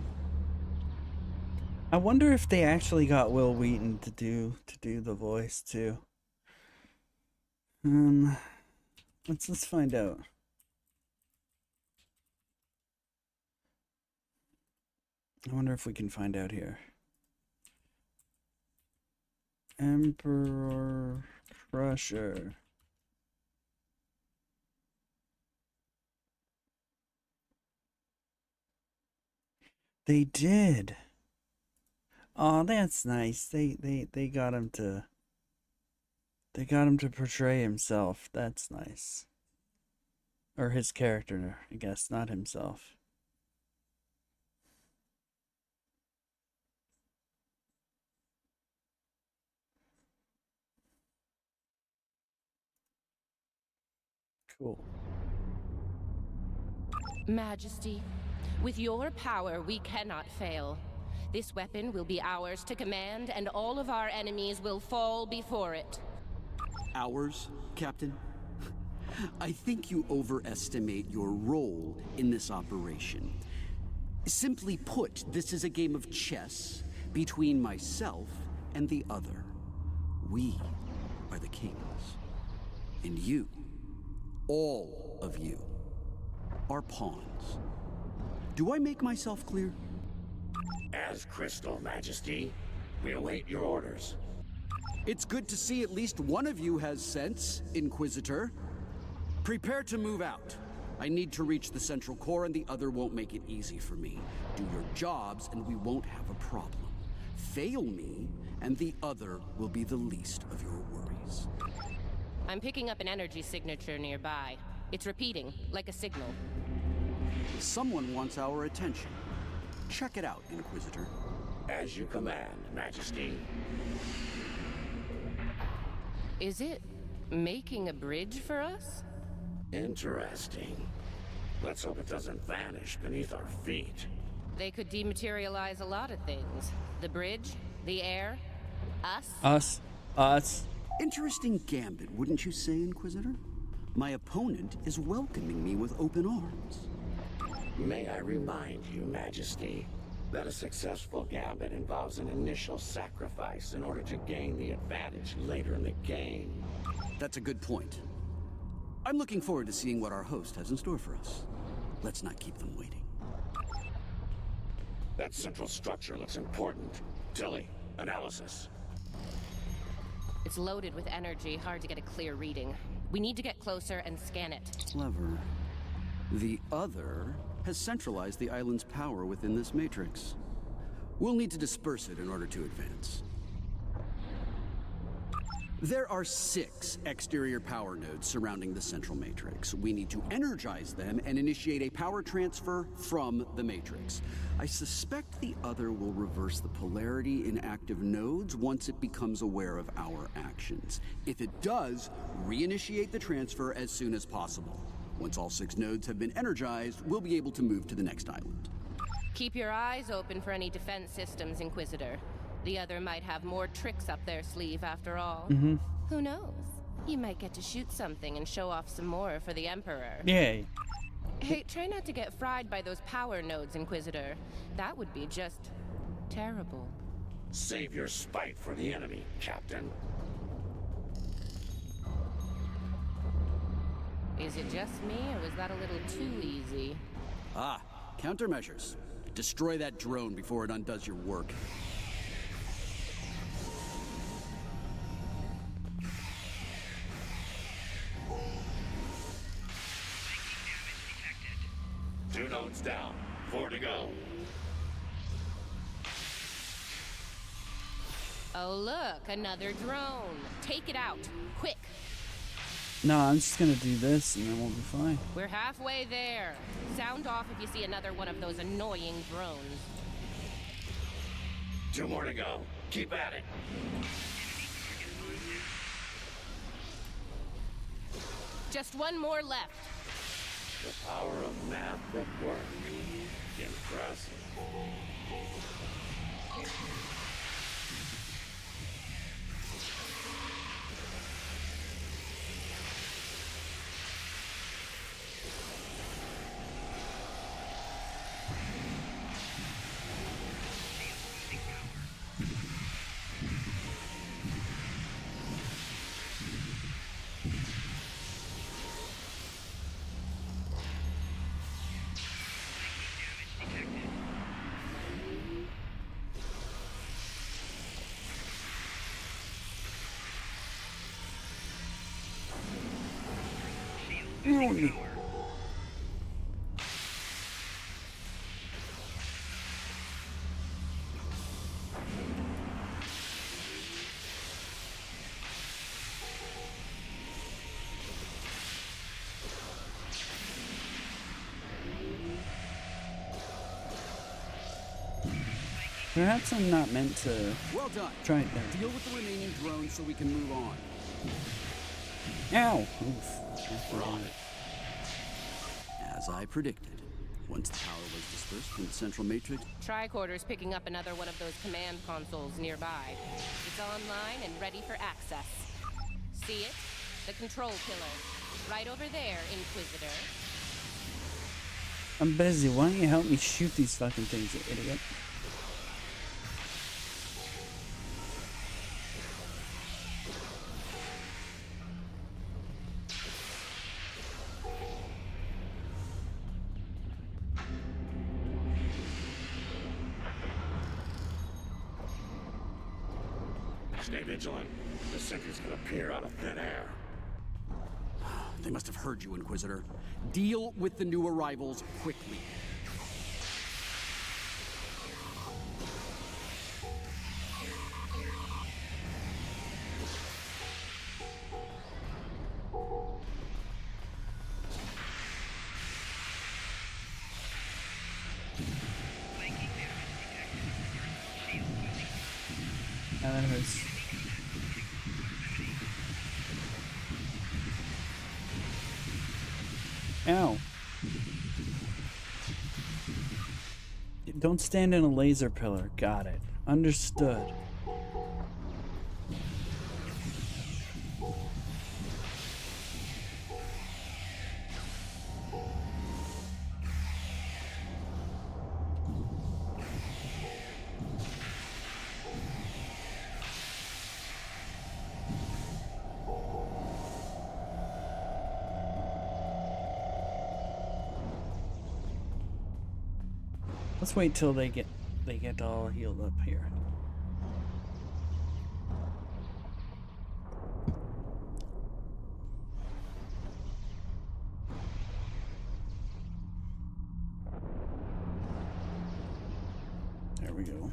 I wonder if they actually got Will Wheaton to do the voice too. Let's find out. I wonder if we can find out here. Emperor Crusher. They did. Oh, that's nice. They got him to. They got him to portray himself. That's nice. Or his character, I guess, not himself. Cool. Majesty, with your power, we cannot fail. This weapon will be ours to command, and all of our enemies will fall before it. Ours, Captain? I think you overestimate your role in this operation. Simply put, this is a game of chess between myself and the other. We are the kings. And you, all of you, are pawns. Do I make myself clear? As Crystal, Majesty. We await your orders. It's good to see at least one of you has sense, Inquisitor. Prepare to move out. I need to reach the central core and the other won't make it easy for me. Do your jobs and we won't have a problem. Fail me and the other will be the least of your worries. I'm picking up an energy signature nearby. It's repeating, like a signal. Someone wants our attention. Check it out, Inquisitor. As you command, Majesty. Is it making a bridge for us? Interesting. Let's hope it doesn't vanish beneath our feet. They could dematerialize a lot of things. The bridge, the air, us. Us. Interesting gambit, wouldn't you say, Inquisitor? My opponent is welcoming me with open arms. May I remind you, Majesty, that a successful gambit involves an initial sacrifice in order to gain the advantage later in the game. That's a good point. I'm looking forward to seeing what our host has in store for us. Let's not keep them waiting. That central structure looks important. Tilly, analysis. It's loaded with energy, hard to get a clear reading. We need to get closer and scan it. Clever. The other has centralized the island's power within this matrix. We'll need to disperse it in order to advance. There are 6 exterior power nodes surrounding the central matrix. We need to energize them and initiate a power transfer from the matrix. I suspect the other will reverse the polarity in active nodes once it becomes aware of our actions. If it does, reinitiate the transfer as soon as possible. Once all 6 nodes have been energized, we'll be able to move to the next island. Keep your eyes open for any defense systems, Inquisitor. The other might have more tricks up their sleeve after all. Who knows? You might get to shoot something and show off some more for the Emperor. Yay. Hey, try not to get fried by those power nodes, Inquisitor. That would be just terrible. Save your spite for the enemy, Captain. Is it just me, or was that a little too easy? Ah, countermeasures. Destroy that drone before it undoes your work. Two nodes down. 4 to go. Oh look, another drone. Take it out, quick. No, I'm just gonna do this and then we'll be fine. We're halfway there. Sound off if you see another one of those annoying drones. 2 more to go. Keep at it. Just one more left. The power of math at work. Impressive. Perhaps I'm not meant to. Well done. Try it there. Deal with the remaining drones so we can move on. Ow! Oof. We're on it. As I predicted, once the power was dispersed from the central matrix. Tricorder's picking up another one of those command consoles nearby. It's online and ready for access. See it? The control pillar. Right over there, Inquisitor. I'm busy. Why don't you help me shoot these fucking things, you idiot? Stay vigilant. The sentries could appear out of thin air. They must have heard you, Inquisitor. Deal with the new arrivals quickly. Now that hurts. Ow. Don't stand in a laser pillar. Got it. Understood. Let's wait till they get all healed up here. There we go.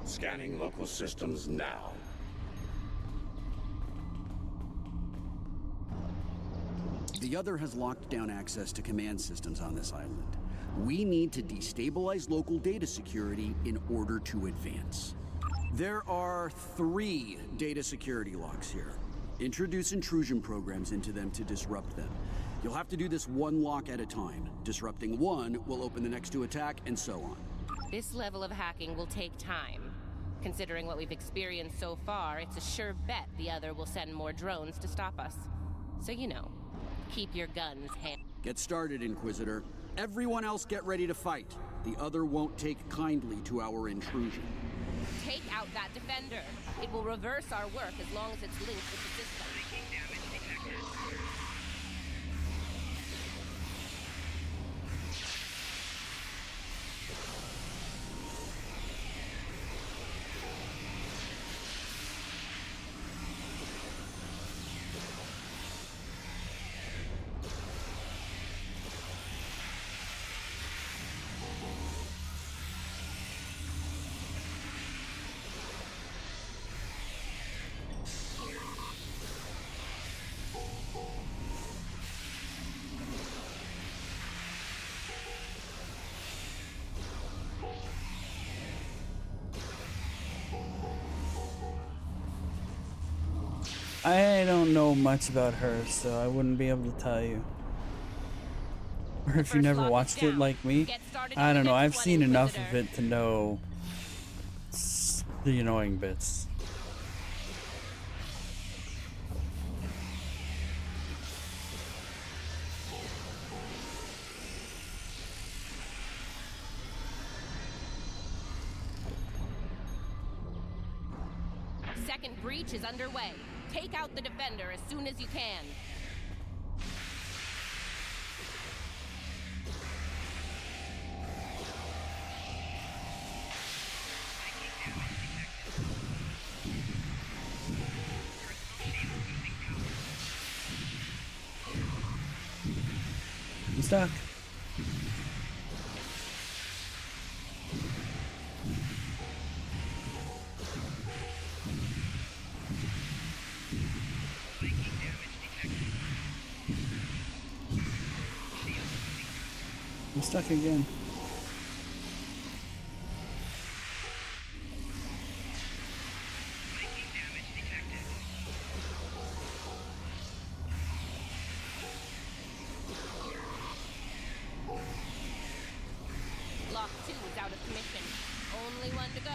Scanning local systems now. The other has locked down access to command systems on this island. We need to destabilize local data security in order to advance. There are 3 data security locks here. Introduce intrusion programs into them to disrupt them. You'll have to do this one lock at a time. Disrupting one will open the next to attack, and so on. This level of hacking will take time. Considering what we've experienced so far, it's a sure bet the other will send more drones to stop us. So you know, keep your guns handy. Get started, Inquisitor. Everyone else get ready to fight. The other won't take kindly to our intrusion. Take out that defender. It will reverse our work as long as it's linked with the system. I don't know much about her, so I wouldn't be able to tell you. Or if you never watched it like me, I don't know. I've seen enough of it to know the annoying bits. Second breach is underway. Take out the defender as soon as you can. I'm stuck. I'm stuck again. Lock 2 is out of commission. Only one to go.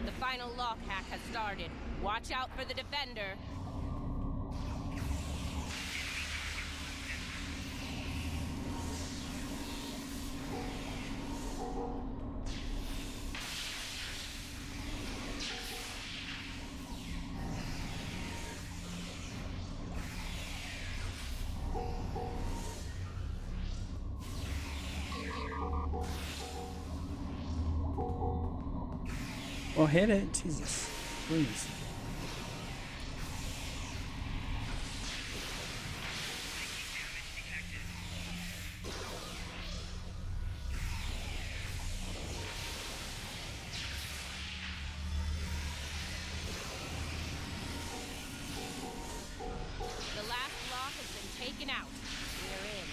The final lock hack has started. Watch out for the defender. Well, hit it. Jesus. Please. The last lock has been taken out. We're in.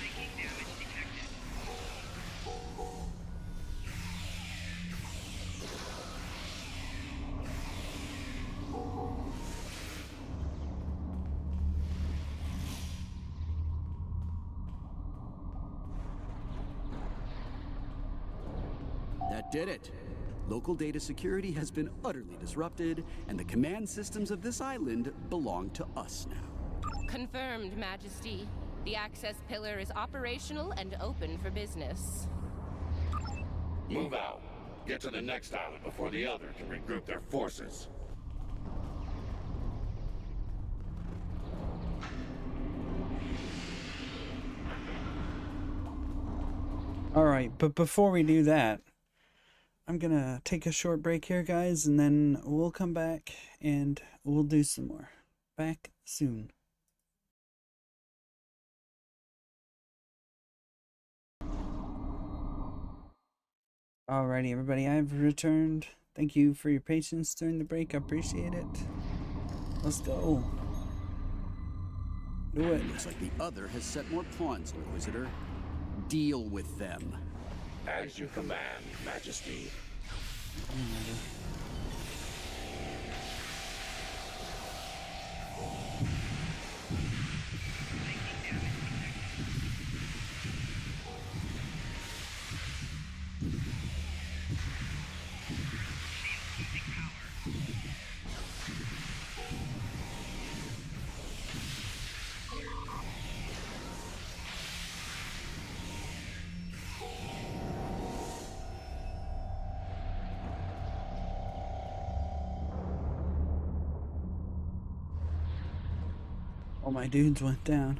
did it. Local data security has been utterly disrupted, and the command systems of this island belong to us now. Confirmed, Majesty. The access pillar is operational and open for business. Move out. Get to the next island before the other can regroup their forces. Alright, but before we do that, I'm gonna take a short break here, guys, and then we'll come back and we'll do some more. Back soon. Alrighty, everybody, I've returned. Thank you for your patience during the break. I appreciate it. Let's go. Do it. Looks like the other has set more pawns, Inquisitor. Deal with them. As you command, Majesty. All my dudes went down.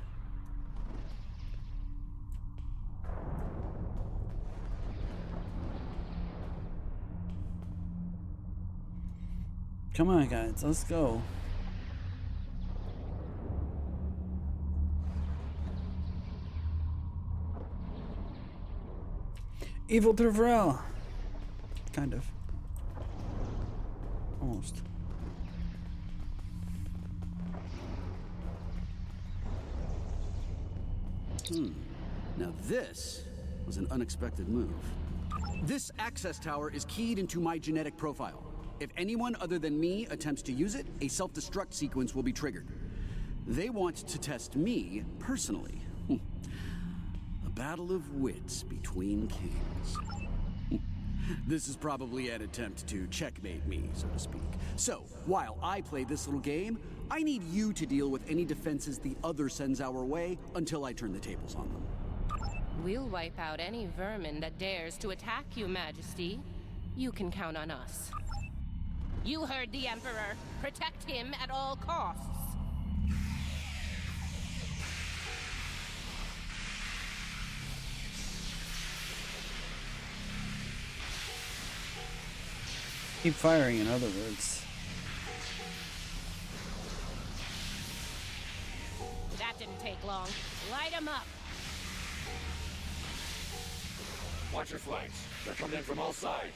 Come on, guys, let's go. Evil Travrel. Kind of. Almost. Now this was an unexpected move. This access tower is keyed into my genetic profile. If anyone other than me attempts to use it, a self-destruct sequence will be triggered. They want to test me personally. A battle of wits between kings. This is probably an attempt to checkmate me, so to speak. So, while I play this little game, I need you to deal with any defenses the other sends our way until I turn the tables on them. We'll wipe out any vermin that dares to attack you, Majesty. You can count on us. You heard the Emperor. Protect him at all costs. Keep firing, in other words. That didn't take long. Light him up. Watch your flanks. They're coming in from all sides.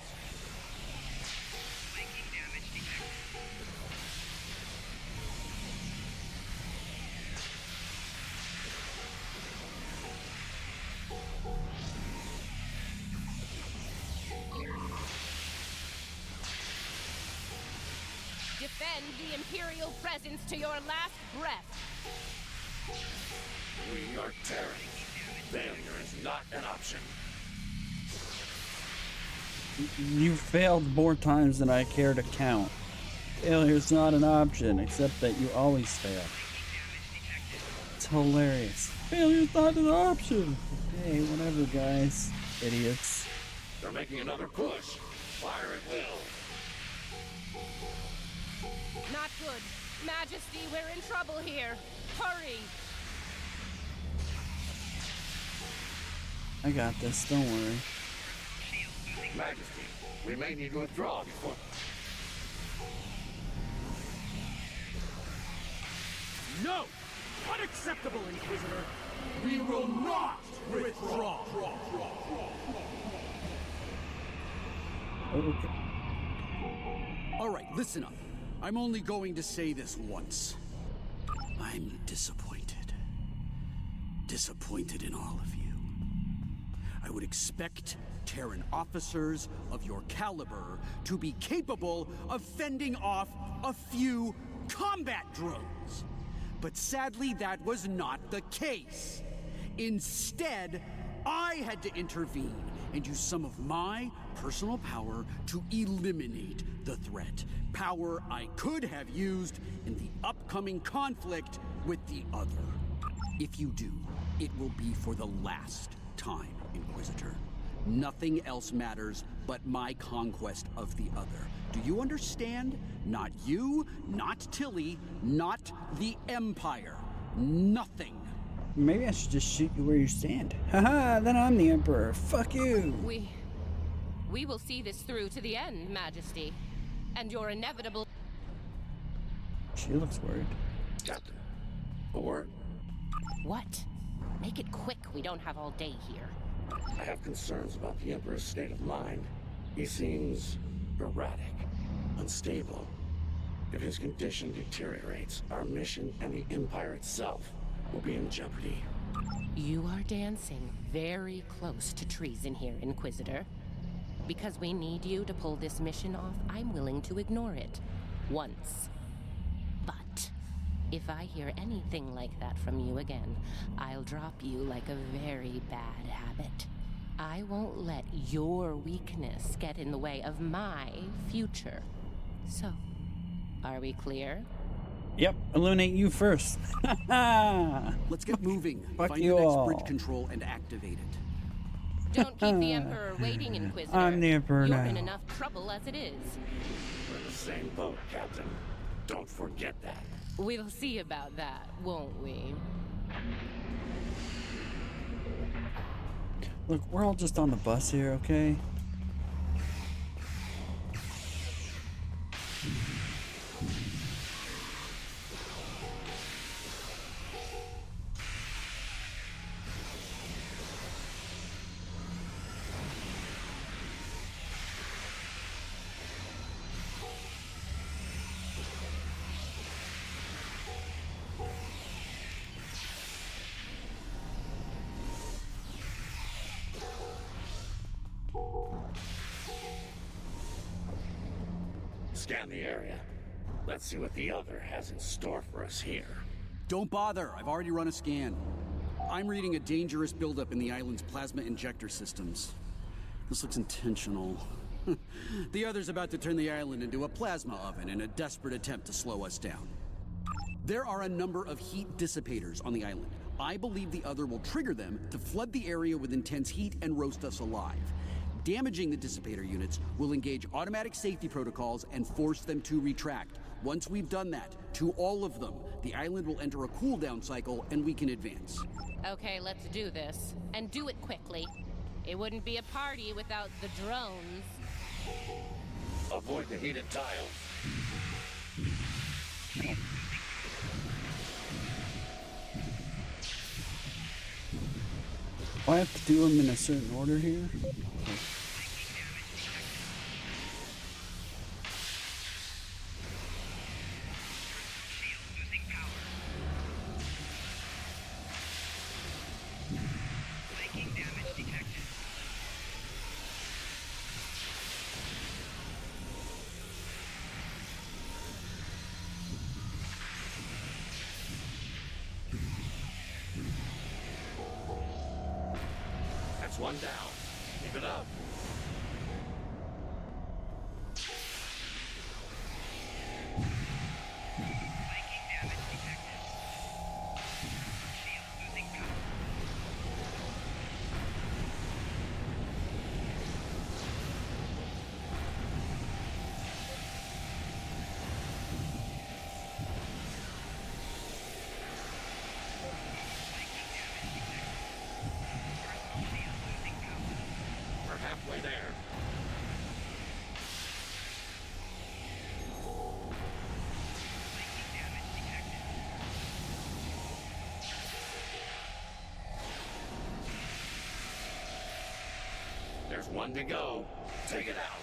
Defend the Imperial presence to your last breath. We are Terran. Failure is not an option. You failed more times than I care to count. Failure's not an option, except that you always fail. It's hilarious. Failure's not an option. Hey, whatever, guys. Idiots. They're making another push. Fire at will. Not good. Majesty, we're in trouble here. Hurry! I got this, don't worry. Majesty, we may need to withdraw before... No! Unacceptable, Inquisitor! We will not withdraw! Okay. All right, listen up. I'm only going to say this once. I'm disappointed. Disappointed in all of you. I would expect Terran officers of your caliber to be capable of fending off a few combat drones. But sadly, that was not the case. Instead, I had to intervene and use some of my personal power to eliminate the threat. Power I could have used in the upcoming conflict with the other. If you do, it will be for the last time, Inquisitor. Nothing else matters but my conquest of the other. Do you understand? Not you, not Tilly, not the Empire. Nothing. Maybe I should just shoot you where you stand. Haha, then I'm the Emperor. Fuck you. We will see this through to the end, Majesty. And your inevitable... She looks worried. Captain, a word. What? Make it quick, we don't have all day here. I have concerns about the Emperor's state of mind. He seems erratic, unstable. If his condition deteriorates, our mission and the Empire itself will be in jeopardy. You are dancing very close to treason here, Inquisitor. Because we need you to pull this mission off, I'm willing to ignore it. Once. But if I hear anything like that from you again, I'll drop you like a very bad habit. I won't let your weakness get in the way of my future. So, are we clear? Yep, eliminate you first. Let's get moving. Fuck Find you the next all. bridge control and activate it. Don't keep the Emperor waiting, Inquisitor. I'm the Emperor You're now. in enough trouble as it is. We're in the same boat, Captain. Don't forget that. We'll see about that, won't we? Look, we're all just on the bus here, okay? Scan the area. Let's see what the other has in store for us here. Don't bother. I've already run a scan. I'm reading a dangerous buildup in the island's plasma injector systems. This looks intentional. The other's about to turn the island into a plasma oven in a desperate attempt to slow us down. There are a number of heat dissipators on the island. I believe the other will trigger them to flood the area with intense heat and roast us alive. Damaging the dissipator units will engage automatic safety protocols and force them to retract. Once we've done that, to all of them, the island will enter a cooldown cycle and we can advance. Okay, let's do this. And do it quickly. It wouldn't be a party without the drones. Avoid the heated tiles. Do I have to do them in a certain order here? That's one down. Keep it up. Halfway there. There's one to go. Take it out.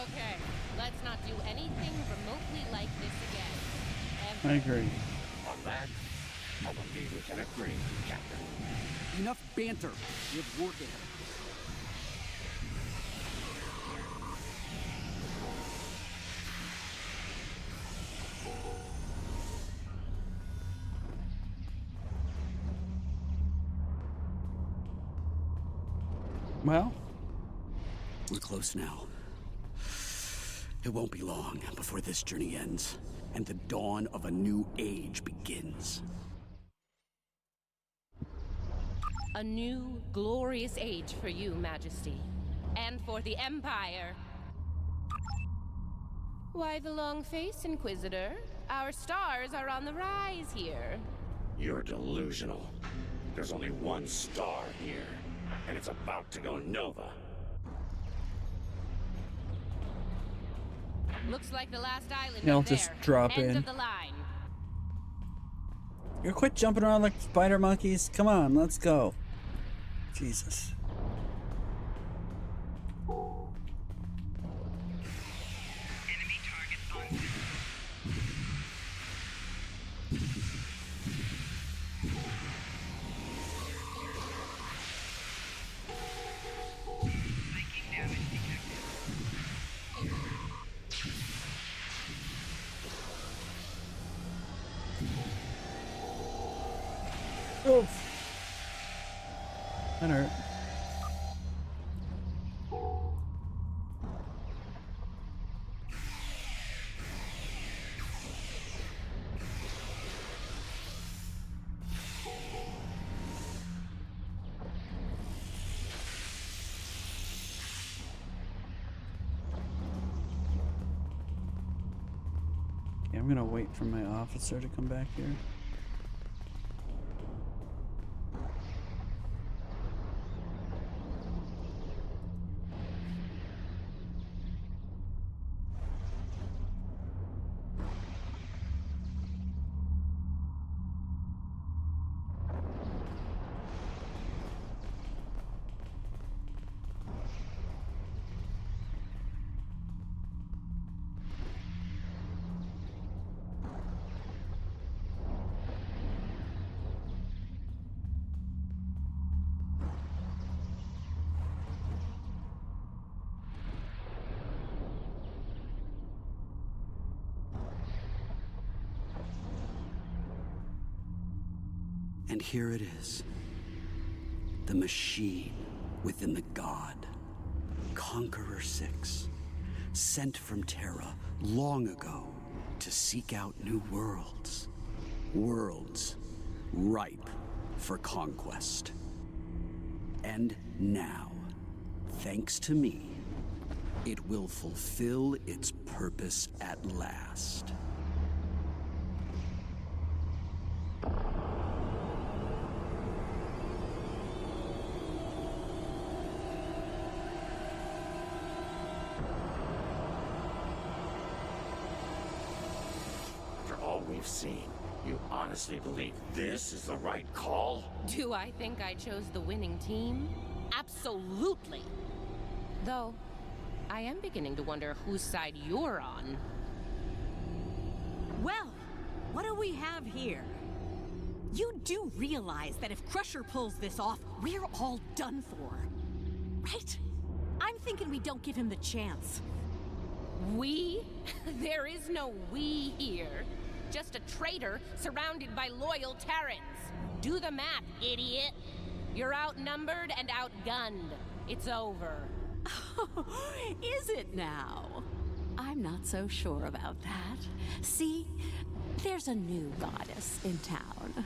Okay, let's not do anything remotely like this again. I agree. On that, I believe we can agree, Captain. Enough banter. We have work ahead. Well? We're close now. It won't be long before this journey ends, and the dawn of a new age begins. A new, glorious age for you, Majesty. And for the Empire. Why the long face, Inquisitor? Our stars are on the rise here. You're delusional. There's only one star here, and it's about to go nova. Looks like the last island Yeah, I'll up there. just drop End in. of the line. You quit jumping around like spider monkeys. Come on, let's go. Jesus. Oof. That hurt. Okay, I'm gonna wait for my officer to come back here. And here it is. The machine within the god. Conqueror 6. Sent from Terra long ago to seek out new worlds. Worlds ripe for conquest. And now, thanks to me, it will fulfill its purpose at last. We've seen. You honestly believe this is the right call? Do I think I chose the winning team? Absolutely. Though, I am beginning to wonder whose side you're on. Well, what do we have here? You do realize that if Crusher pulls this off, we're all done for, right? I'm thinking we don't give him the chance. We? There is no we here. Just a traitor surrounded by loyal Terrans. Do the math, idiot. You're outnumbered and outgunned. It's over. Is it now? I'm not so sure about that. See, there's a new goddess in town.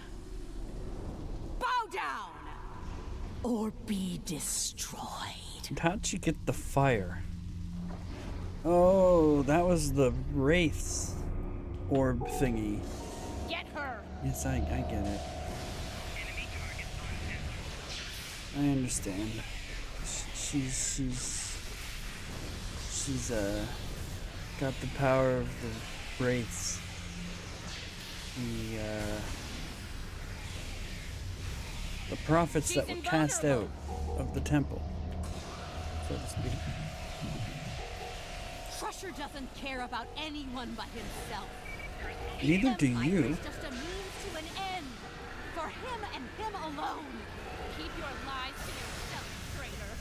Bow down! Or be destroyed. How'd she get the fire? Oh, that was the Wraith's orb thingy. Get her! Yes, I get it. I understand. She's got the power of the Wraiths. The prophets that were cast out of the temple, so to speak. Crusher doesn't care about anyone but himself. Neither do you. It's just a means to an end. For him and him alone. Keep your lies to yourself, traitor.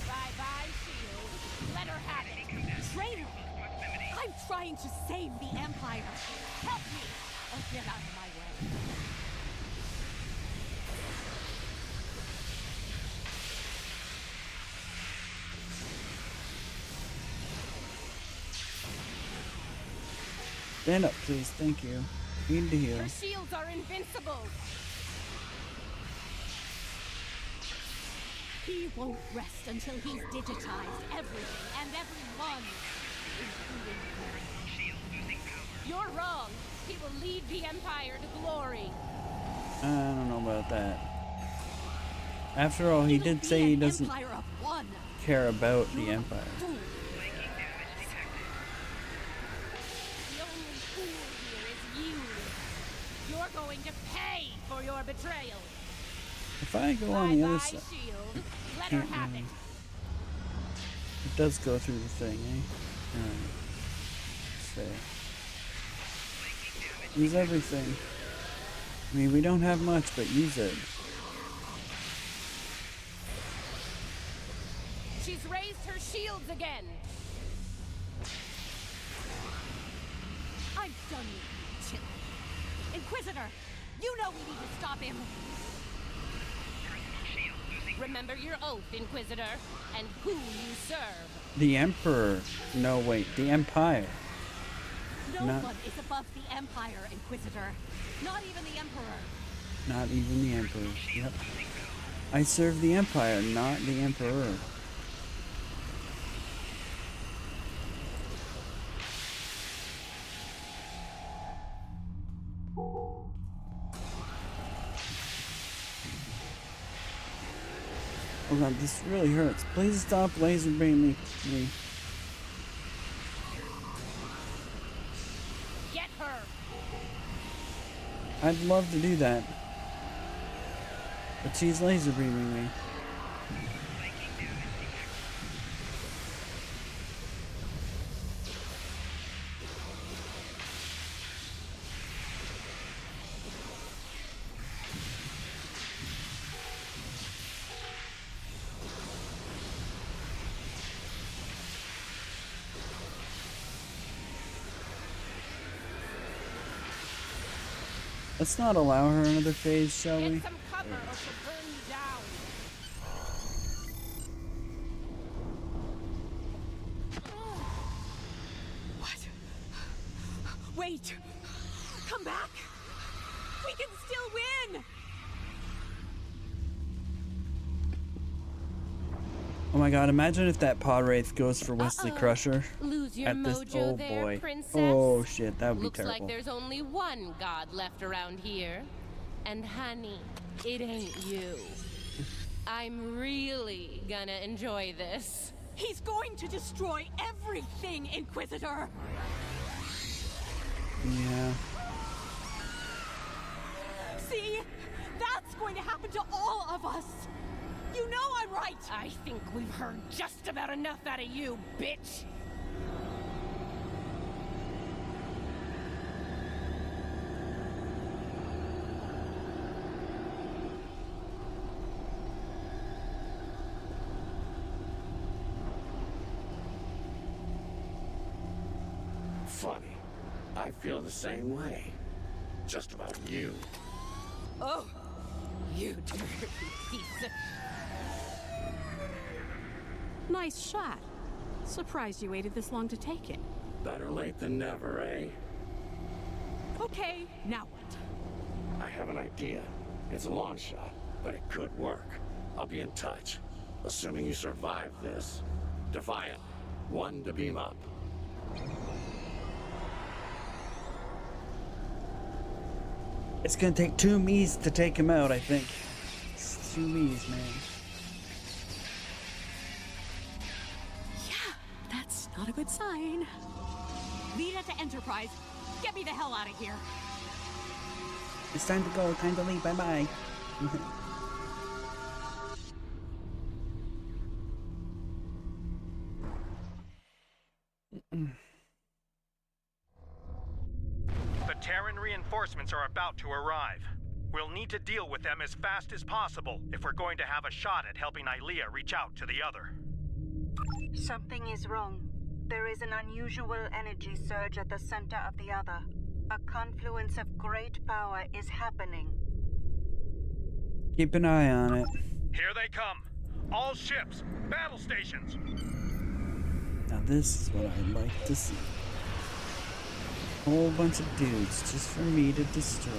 Bye-bye, shield. Let her have it. Traitor! I'm trying to save the Empire. Help me, or get out of my way. Stand up, please. Thank you. Need to heal. Her shields are invincible. He won't rest until he's digitized everything and everyone. You're wrong. He will lead the Empire to glory. I don't know about that. After all, he did say he doesn't care about the Empire. The only fool here is you. You're going to pay for your betrayal. If I go on the other side, Shield. Let her have it. It does go through the thing, eh? Say. Use everything. I mean, we don't have much, but use it. She's raised her shields again. I'm done with you, Chili. Inquisitor, you know we need to stop him. Remember your oath, Inquisitor, and who you serve. The Emperor. No, wait. The Empire. No one is above the Empire, Inquisitor. Not even the Emperor. Not even the Emperor. Yep. I serve the Empire, not the Emperor. Oh god, this really hurts. Please stop laser beaming me. Get her. I'd love to do that. But she's laser beaming me. Let's not allow her another phase, shall we? Get some cover or she'll burn you down. What? Wait! Come back! We can still win! Oh my god, imagine if that pod wraith goes for Wesley Crusher. Lose your at this mojo oh there, boy. princess. Oh shit, that would be Looks terrible. like there's only one god left around here. And honey, it ain't you. I'm really gonna enjoy this. He's going to destroy everything, Inquisitor! Yeah. See? That's going to happen to all of us! You know I'm right! I think we've heard just about enough out of you, bitch! Funny. I feel the same way. Just about you. Oh, you dirty piece of... Nice shot. Surprised you waited this long to take it. Better late than never, eh? Okay, now what? I have an idea. It's a long shot, but it could work. I'll be in touch. Assuming you survive this. Defiant. 1 to beam up. It's gonna take 2 me's to take him out, I think. It's 2 me's, man. Yeah, that's not a good sign. Lead it to Enterprise. Get me the hell out of here. It's time to go, time to leave, bye-bye. The Terran reinforcements are about to arrive. We'll need to deal with them as fast as possible if we're going to have a shot at helping Ilea reach out to the other. Something is wrong. There is an unusual energy surge at the center of the other. A confluence of great power is happening. Keep an eye on it. Here they come. All ships, battle stations. Now this is what I'd like to see. whole bunch of dudes just for me to destroy.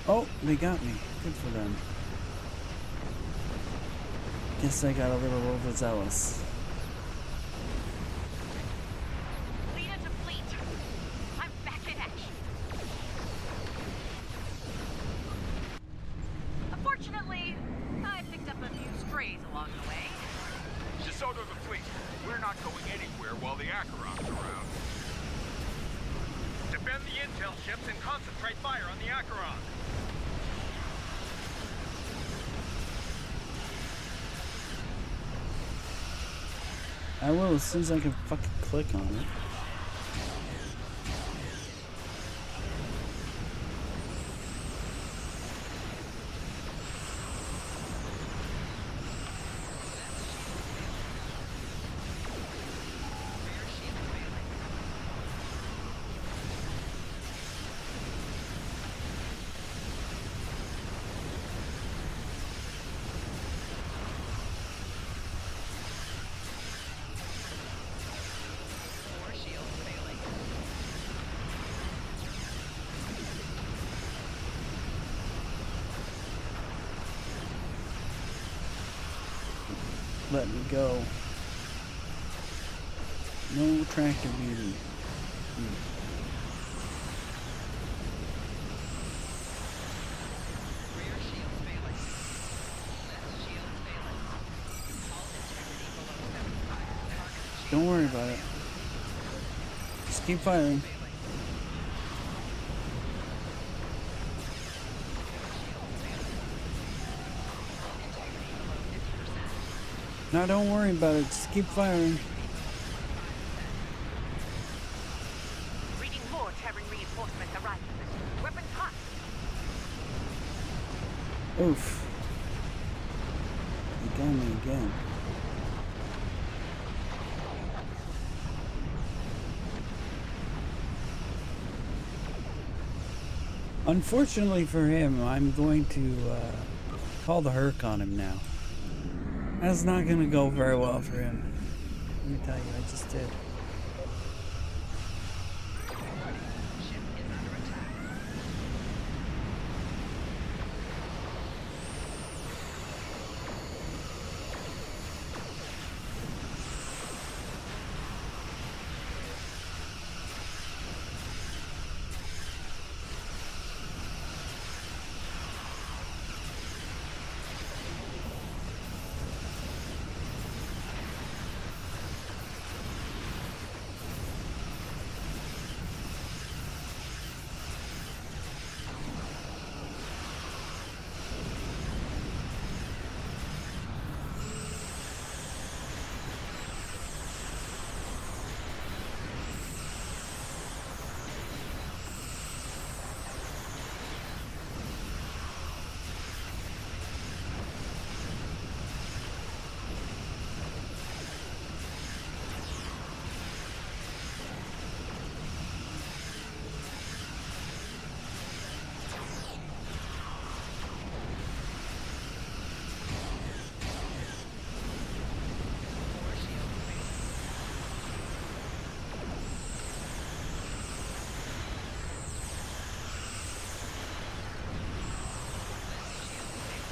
Oh, they got me. Good for them. Guess I got a little overzealous. Leader to fleet. I'm back in action. Unfortunately, I picked up a few strays along the way. DeSoto to the fleet. We're not going anywhere while the Acheron's around. Defend the intel ships and concentrate fire on the Acheron. I will as soon as I can fucking click on it. Let me go. No tractor beating. Don't worry about it. Just keep firing. No, don't worry about it. Just keep firing. Reading more Terran reinforcements arriving. Weapons hot. Oof. They got me again. Unfortunately for him, I'm going to call the Herc on him now. That's not going to go very well for him. Let me tell you, I just did.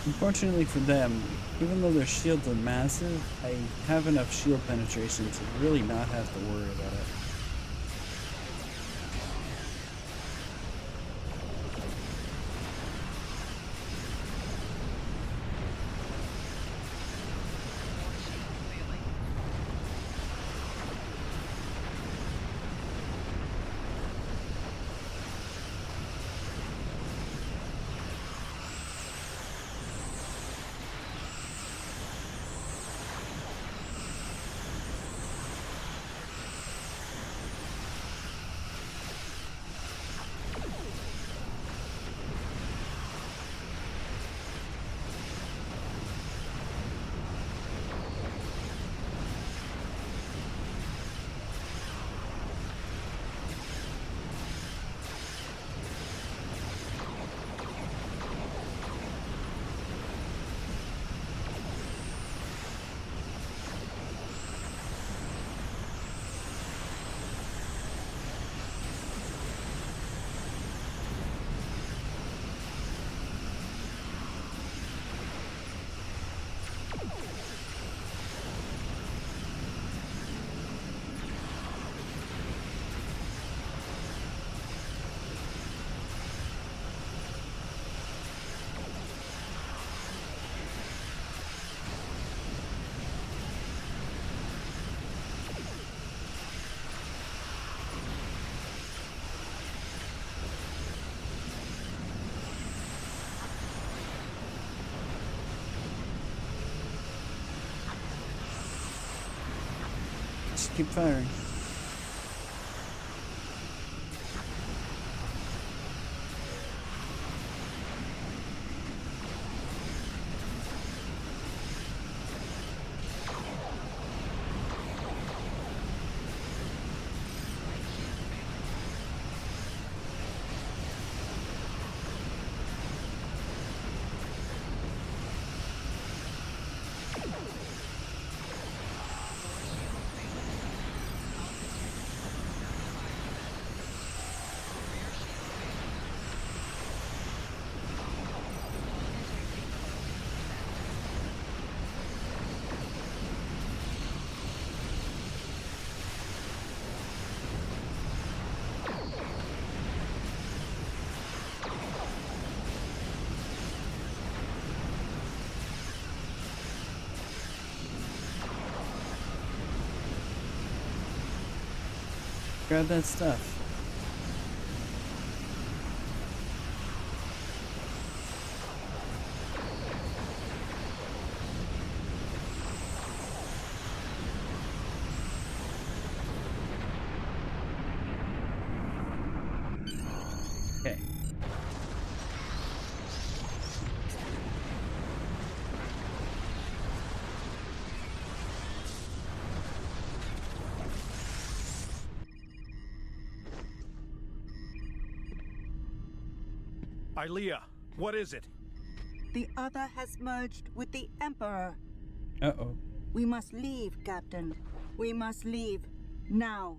Unfortunately for them, even though their shields are massive, I have enough shield penetration to really not have to worry about it. Just keep firing. Grab that stuff. Okay. Ilea, what is it? The other has merged with the Emperor. Uh-oh. We must leave, Captain. We must leave. Now.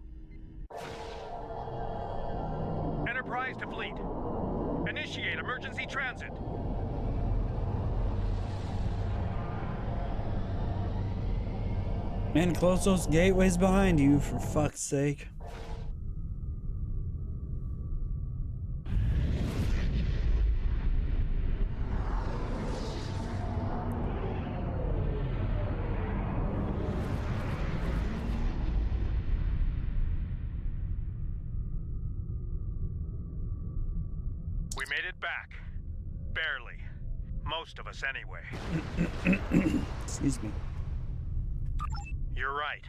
Enterprise to fleet. Initiate emergency transit. Man, close those gateways behind you, for fuck's sake. We made it back. Barely. Most of us anyway. Excuse me. You're right.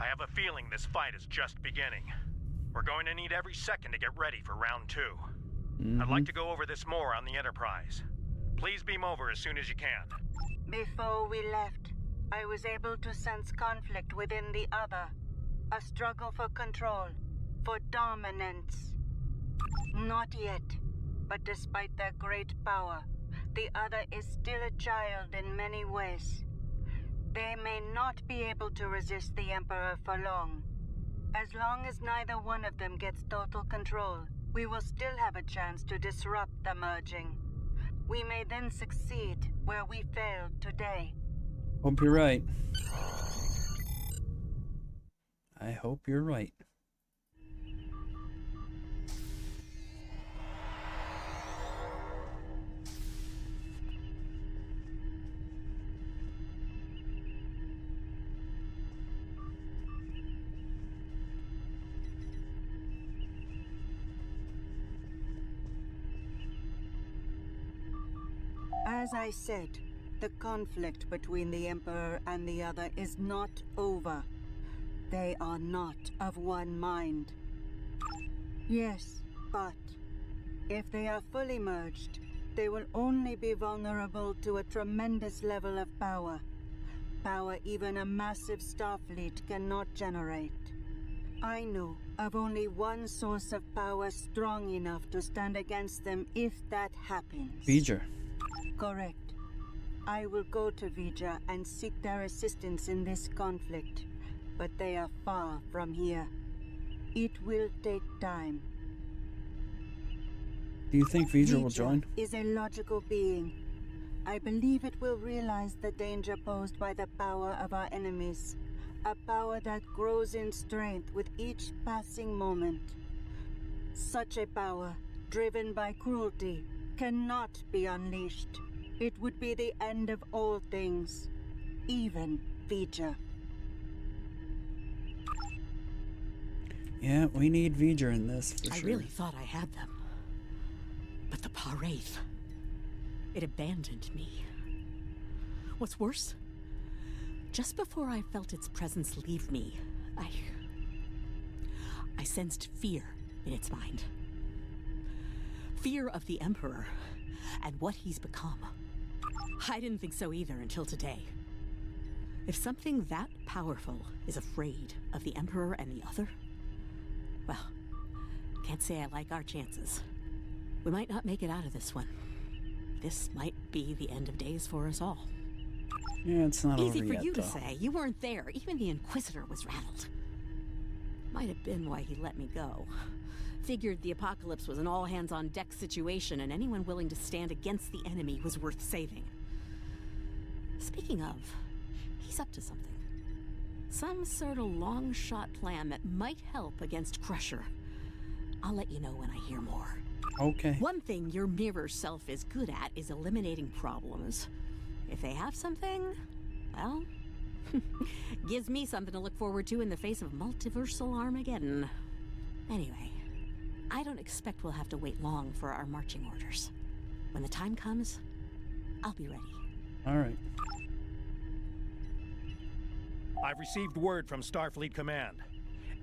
I have a feeling this fight is just beginning. We're going to need every second to get ready for round 2. I'd like to go over this more on the Enterprise. Please beam over as soon as you can. Before we left, I was able to sense conflict within the other. A struggle for control, for dominance. Not yet, but despite their great power, the other is still a child in many ways. They may not be able to resist the Emperor for long. As long as neither one of them gets total control, we will still have a chance to disrupt the merging. We may then succeed where we failed today. Hope you're right. I hope you're right. As I said, the conflict between the Emperor and the other is not over. They are not of one mind. Yes, but if they are fully merged, they will only be vulnerable to a tremendous level of power. Power even a massive Starfleet cannot generate. I know of only one source of power strong enough to stand against them if that happens. V'ger. Correct. I will go to V'ger and seek their assistance in this conflict, but they are far from here. It will take time. Do you think V'ger will join? Is a logical being. I believe it will realize the danger posed by the power of our enemies. A power that grows in strength with each passing moment. Such a power, driven by cruelty, cannot be unleashed. It would be the end of all things, even V'ger. Yeah, we need V'ger in this, for I sure. really thought I had them. But the Paraith, it abandoned me. What's worse, just before I felt its presence leave me, I sensed fear in its mind. Fear of the Emperor and what he's become. I didn't think so either until today. If something that powerful is afraid of the Emperor and the other, well, can't say I like our chances. We might not make it out of this one. This might be the end of days for us all. Yeah, it's not Easy over for yet, you to though. say. You weren't there. Even the Inquisitor was rattled. Might have been why he let me go. Figured the apocalypse was an all-hands-on-deck situation, and anyone willing to stand against the enemy was worth saving. Speaking of, he's up to something. Some sort of long-shot plan that might help against Crusher. I'll let you know when I hear more. Okay. One thing your mirror self is good at is eliminating problems. If they have something, well, gives me something to look forward to in the face of multiversal Armageddon. Anyway, I don't expect we'll have to wait long for our marching orders. When the time comes, I'll be ready. All right. I've received word from Starfleet Command.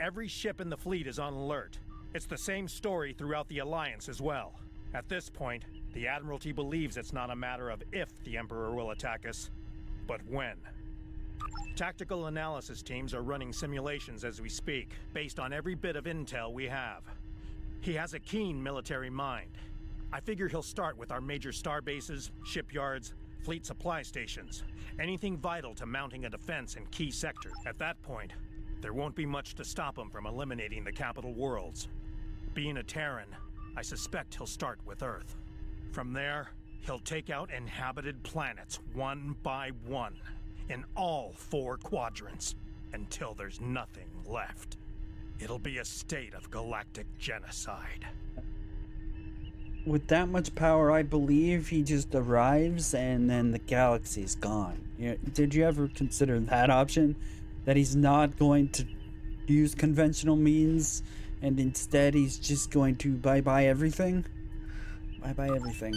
Every ship in the fleet is on alert. It's the same story throughout the Alliance as well. At this point, the Admiralty believes it's not a matter of if the Emperor will attack us, but when. Tactical analysis teams are running simulations as we speak, based on every bit of intel we have. He has a keen military mind. I figure he'll start with our major star bases, shipyards, fleet supply stations, anything vital to mounting a defense in key sectors. At that point, there won't be much to stop him from eliminating the capital worlds. Being a Terran, I suspect he'll start with Earth. From there, he'll take out inhabited planets one by one, in all 4 quadrants, until there's nothing left. It'll be a state of galactic genocide. With that much power, I believe he just arrives and then the galaxy's gone. Did you ever consider that option? That he's not going to use conventional means and instead he's just going to bye-bye everything? Bye-bye everything.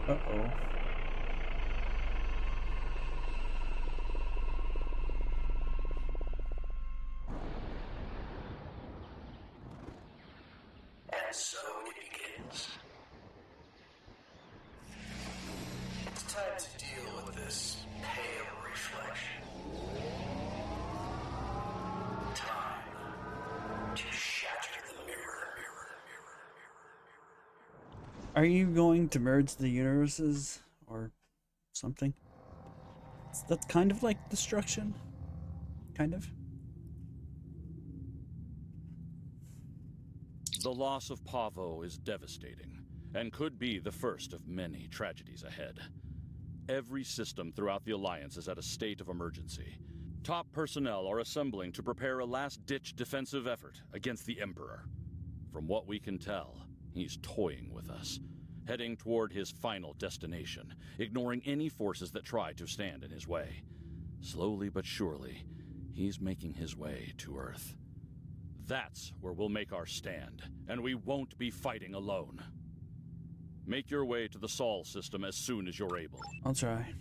Uh-oh. And so it begins. It's time to deal with this pale reflection. Time to shatter the mirror. Are you going to merge the universes or something? That's kind of like destruction. Kind of. The loss of Pavo is devastating, and could be the first of many tragedies ahead. Every system throughout the Alliance is at a state of emergency. Top personnel are assembling to prepare a last-ditch defensive effort against the Emperor. From what we can tell, he's toying with us, heading toward his final destination, ignoring any forces that try to stand in his way. Slowly but surely, he's making his way to Earth. That's where we'll make our stand, and we won't be fighting alone. Make your way to the Sol system as soon as you're able. I'll try.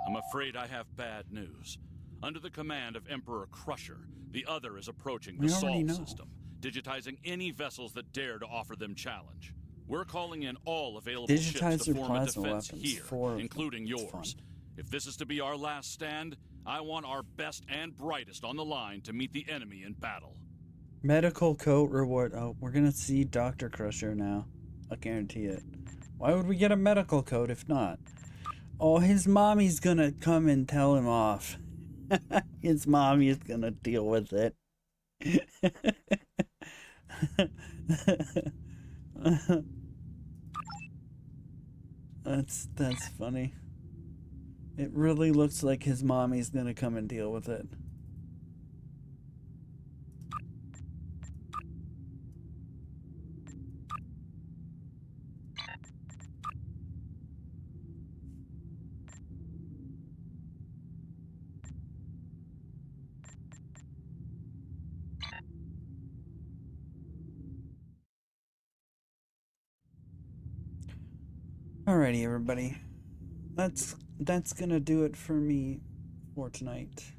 I'm afraid I have bad news. Under the command of Emperor Crusher, the other is approaching the Sol system, digitizing any vessels that dare to offer them challenge. We're calling in all available ships to form a defense here, including yours. If this is to be our last stand, I want our best and brightest on the line to meet the enemy in battle. Medical coat reward. Oh, we're gonna see Dr. Crusher now. I guarantee it. Why would we get a medical coat if not? Oh, his mommy's gonna come and tell him off. His mommy is gonna deal with it. That's funny. It really looks like his mommy's gonna come and deal with it. Alrighty, everybody. That's gonna do it for me for tonight.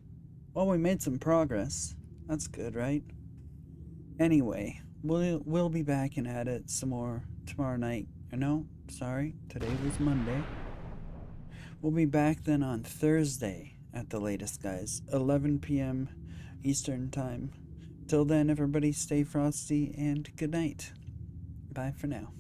Well, we made some progress. That's good, right? Anyway, we'll be back and at it some more tomorrow night. No, sorry, today was Monday. We'll be back then on Thursday at the latest, guys. 11 p.m. Eastern Time. Till then, everybody stay frosty and good night. Bye for now.